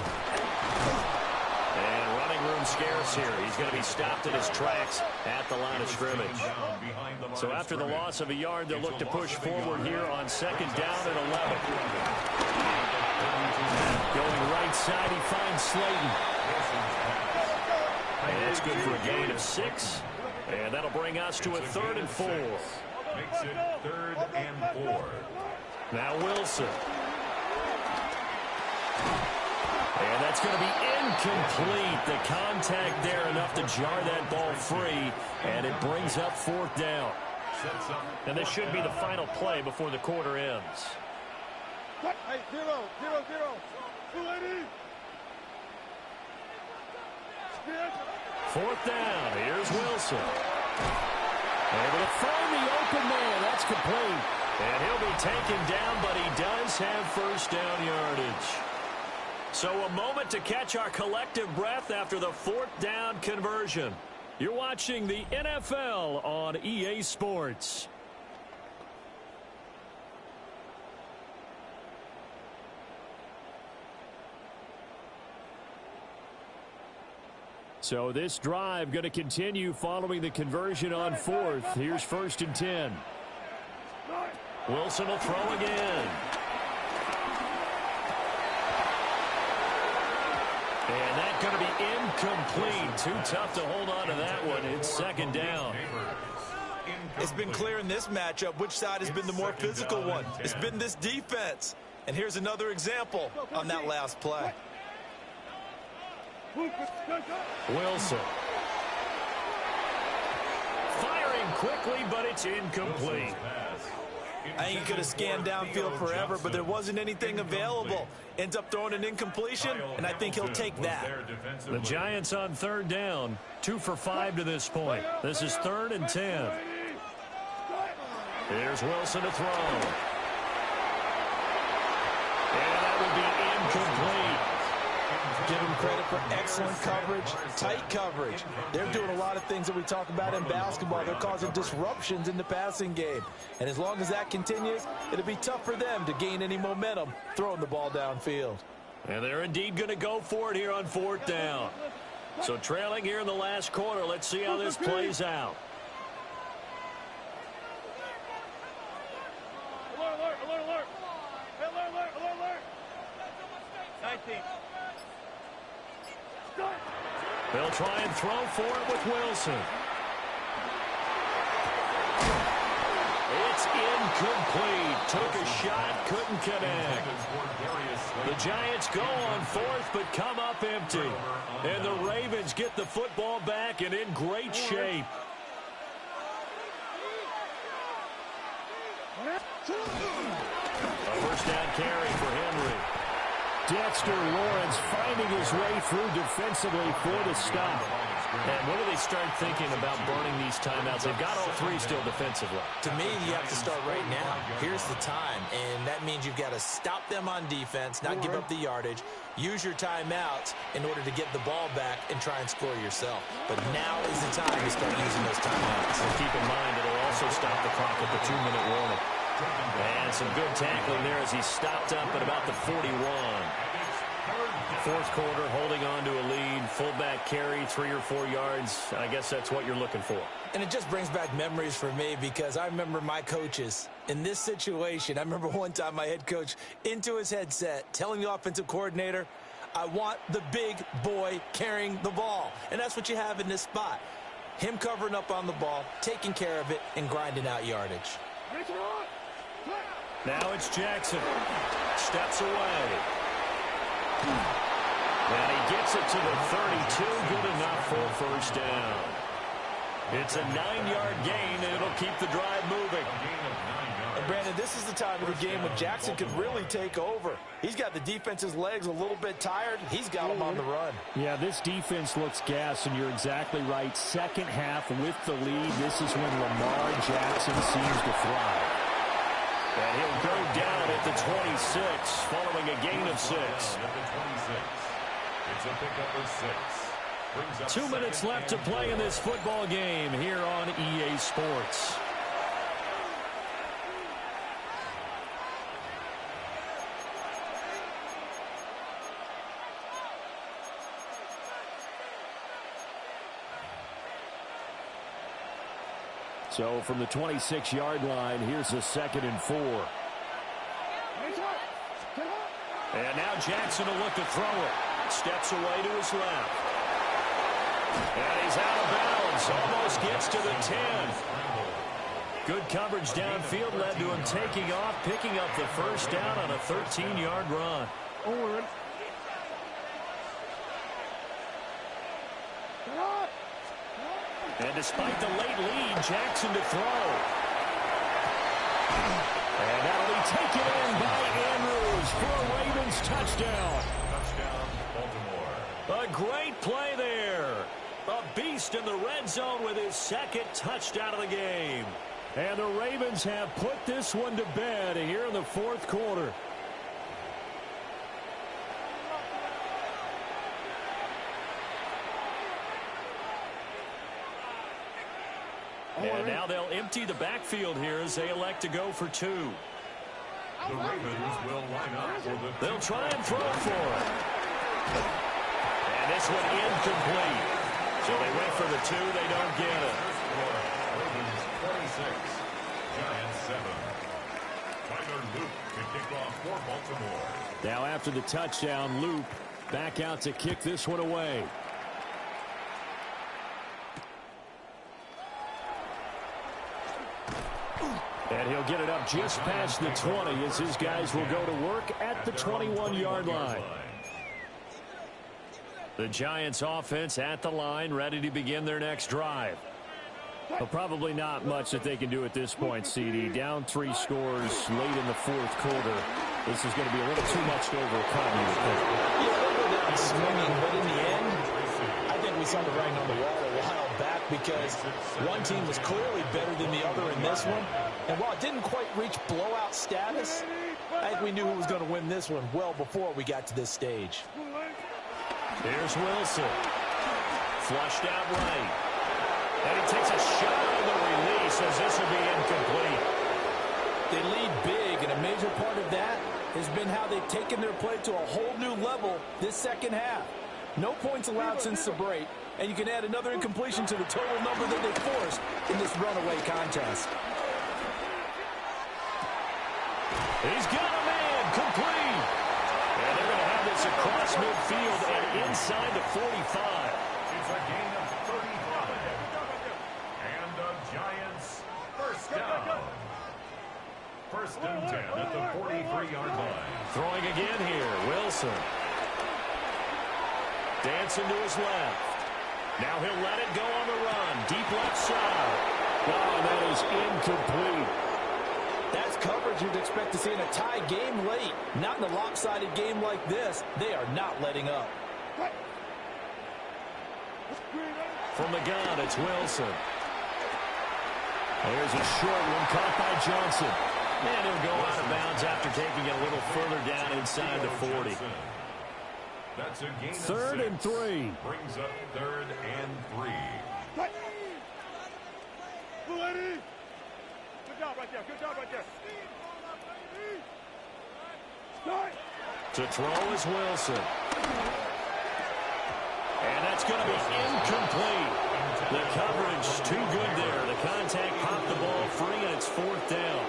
And running room scarce here. He's going to be stopped in his tracks at the line of scrimmage. So after the loss of a yard, they'll look to push forward here on second down and 11. Going right side, he finds Slayton. And it's good for a gain of 6. And that'll bring us to a 3rd and 4. Makes it 3rd and 4. Now Wilson. And that's going to be incomplete. The contact there enough to jar that ball free. And it brings up 4th down. And this should be the final play before the quarter ends. Hey, 0, 0, 0. 280. 4th down. Here's Wilson. Able to find the open man. That's complete. And he'll be taken down, but he does have first down yardage. So a moment to catch our collective breath after the 4th down conversion. You're watching the NFL on EA Sports. So this drive going to continue following the conversion on 4th. Here's 1st and 10. Wilson will throw again. And that's going to be incomplete. Too tough to hold on to that one. It's 2nd down. It's been clear in this matchup which side has been the more physical one. It's been this defense. And here's another example on that last play. Wilson. Firing quickly, but it's incomplete. I think he could have scanned downfield forever, but there wasn't anything available. Ends up throwing an incompletion, and I think he'll take that. The Giants on 3rd down. 2 for 5 to this point. This is 3rd and 10. Here's Wilson to throw. And that would be incomplete. Give them credit for excellent coverage, tight coverage. They're doing a lot of things that we talk about in basketball. They're causing disruptions in the passing game. And as long as that continues, it'll be tough for them to gain any momentum throwing the ball downfield. And they're indeed going to go for it here on 4th down. So trailing here in the last quarter. Let's see how this plays out. Alert, alert, alert, alert. Hey, alert, alert, alert, alert. 19. They'll try and throw for it with Wilson. It's incomplete. Took a shot, couldn't connect. The Giants go on 4th, but come up empty. And the Ravens get the football back and in great shape. A first down carry for Henry. Dexter Lawrence finding his way through defensively for the stop. And when do they start thinking about burning these timeouts? They've got all 3 still defensively. To me, you have to start right now. Here's the time, and that means you've got to stop them on defense, not give up the yardage, use your timeouts in order to get the ball back and try and score yourself. But now is the time to start using those timeouts. And keep in mind, it'll also stop the clock at the 2-minute warning. And some good tackling there as he stopped up at about the 41. Fourth quarter, holding on to a lead. Fullback carry, 3 or 4 yards. I guess that's what you're looking for. And it just brings back memories for me because I remember my coaches in this situation. I remember one time my head coach into his headset telling the offensive coordinator, I want the big boy carrying the ball. And that's what you have in this spot. Him covering up on the ball, taking care of it, and grinding out yardage. Now it's Jackson. Steps away. And he gets it to the 32. Good enough for a first down. It's a 9-yard gain, and it'll keep the drive moving. And Brandon, this is the time of the game when Jackson could really take over. He's got the defense's legs a little bit tired. He's got them on the run. Yeah, this defense looks gassed, and you're exactly right. Second half with the lead, this is when Lamar Jackson seems to thrive. And he'll go down at the 26, following a gain of 6. It's a pickup of 6. 2 minutes left to play in this football game here on EA Sports. So from the 26-yard line, here's a 2nd and 4. And now Jackson will look to throw it. Steps away to his left. And he's out of bounds. Almost gets to the 10. Good coverage downfield led to him taking off, picking up the first down on a 13-yard run. And despite the late lead, Jackson to throw. And that'll be taken in by Andrews for a Ravens touchdown. Touchdown, Baltimore. A great play there. A beast in the red zone with his 2nd touchdown of the game. And the Ravens have put this one to bed here in the 4th quarter. And now they'll empty the backfield here as they elect to go for 2. The Ravens will line up for the... They'll try and throw for it. And this one incomplete. So they went for the 2. They don't get it. Ravens 46, Giants 7. Tyler Luke to kick off for Baltimore. Now after the touchdown, Loop back out to kick this one away. And he'll get it up just past the 20 as his guys will go to work at the 21-yard line. The Giants offense at the line, ready to begin their next drive. Well, probably not much that they can do at this point, CD. Down 3 scores late in the 4th quarter. This is going to be a little too much to overcome, you would think. Yeah, they'll go down swinging, but in the end, I think we saw the writing on the wall a while back because one team was clearly better than the other in this one. And while it didn't quite reach blowout status, I think we knew who was going to win this one well before we got to this stage. Here's Wilson. Flushed out right. And he takes a shot on the release as this will be incomplete. They lead big, and a major part of that has been how they've taken their play to a whole new level this second half. No points allowed since the break, and you can add another incompletion to the total number that they forced in this runaway contest. He's got a man, complete. And they're going to have this across midfield and inside the 45. It's a gain of 35. And the Giants first down. 1st and 10 at the 43-yard line. Throwing again here, Wilson. Dancing to his left. Now he'll let it go on the run. Deep left side. Oh, that is incomplete. That's coverage you'd expect to see in a tie game late. Not in a lopsided game like this. They are not letting up. From the gun, it's Wilson. There's a short one caught by Johnson. And he'll go out of bounds after taking it a little further down inside the 40. That's a gain of 3rd and 3. Brings up 3rd and 3. Good job right there. Good job right there. To throw is Wilson. And that's going to be incomplete. The coverage too good there. The contact popped the ball free, and it's 4th down.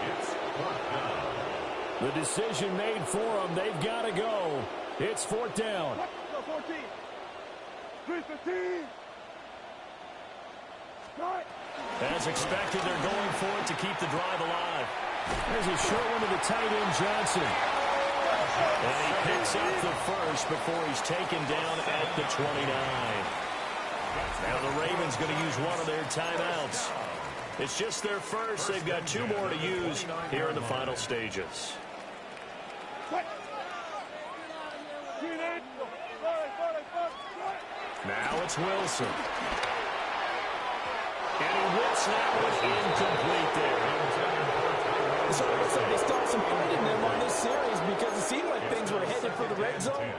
The decision made for them. They've got to go. It's 4th down. Go 14. 3-15. Start. As expected, they're going for it to keep the drive alive. There's a short one to the tight end, Johnson. And he picks up the first before he's taken down at the 29. Now the Ravens going to use one of their timeouts. It's just their first. They've got 2 more to use here in the final stages. Now it's Wilson. And he whips that one incomplete there. So it looks like they stopped some point in them on this series because it seemed like things were headed for the red zone.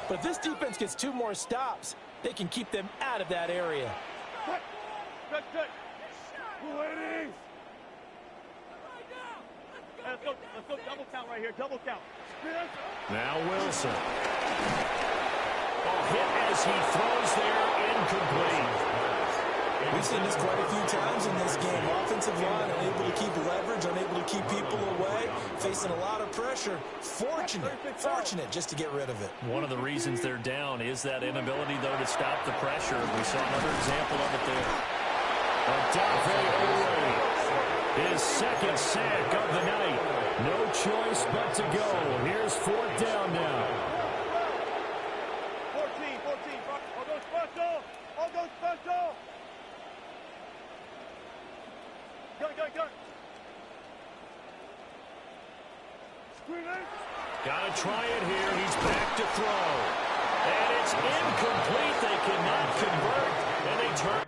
But if this defense gets 2 more stops, they can keep them out of that area. Good. Ladies. Let's go double count right here. Double count. Now Wilson. Hit as he throws there, incomplete. We've seen this quite a few times in this game. Offensive line unable to keep leverage, unable to keep people away, facing a lot of pressure. Fortunate just to get rid of it. One of the reasons they're down is that inability, though, to stop the pressure. We saw another example of it there. Odafe Oweh, his 2nd sack of the night. No choice but to go. Here's 4th down now. 14. All go special. Go. Gotta try it here. He's back to throw. And it's incomplete. They cannot convert. And they turn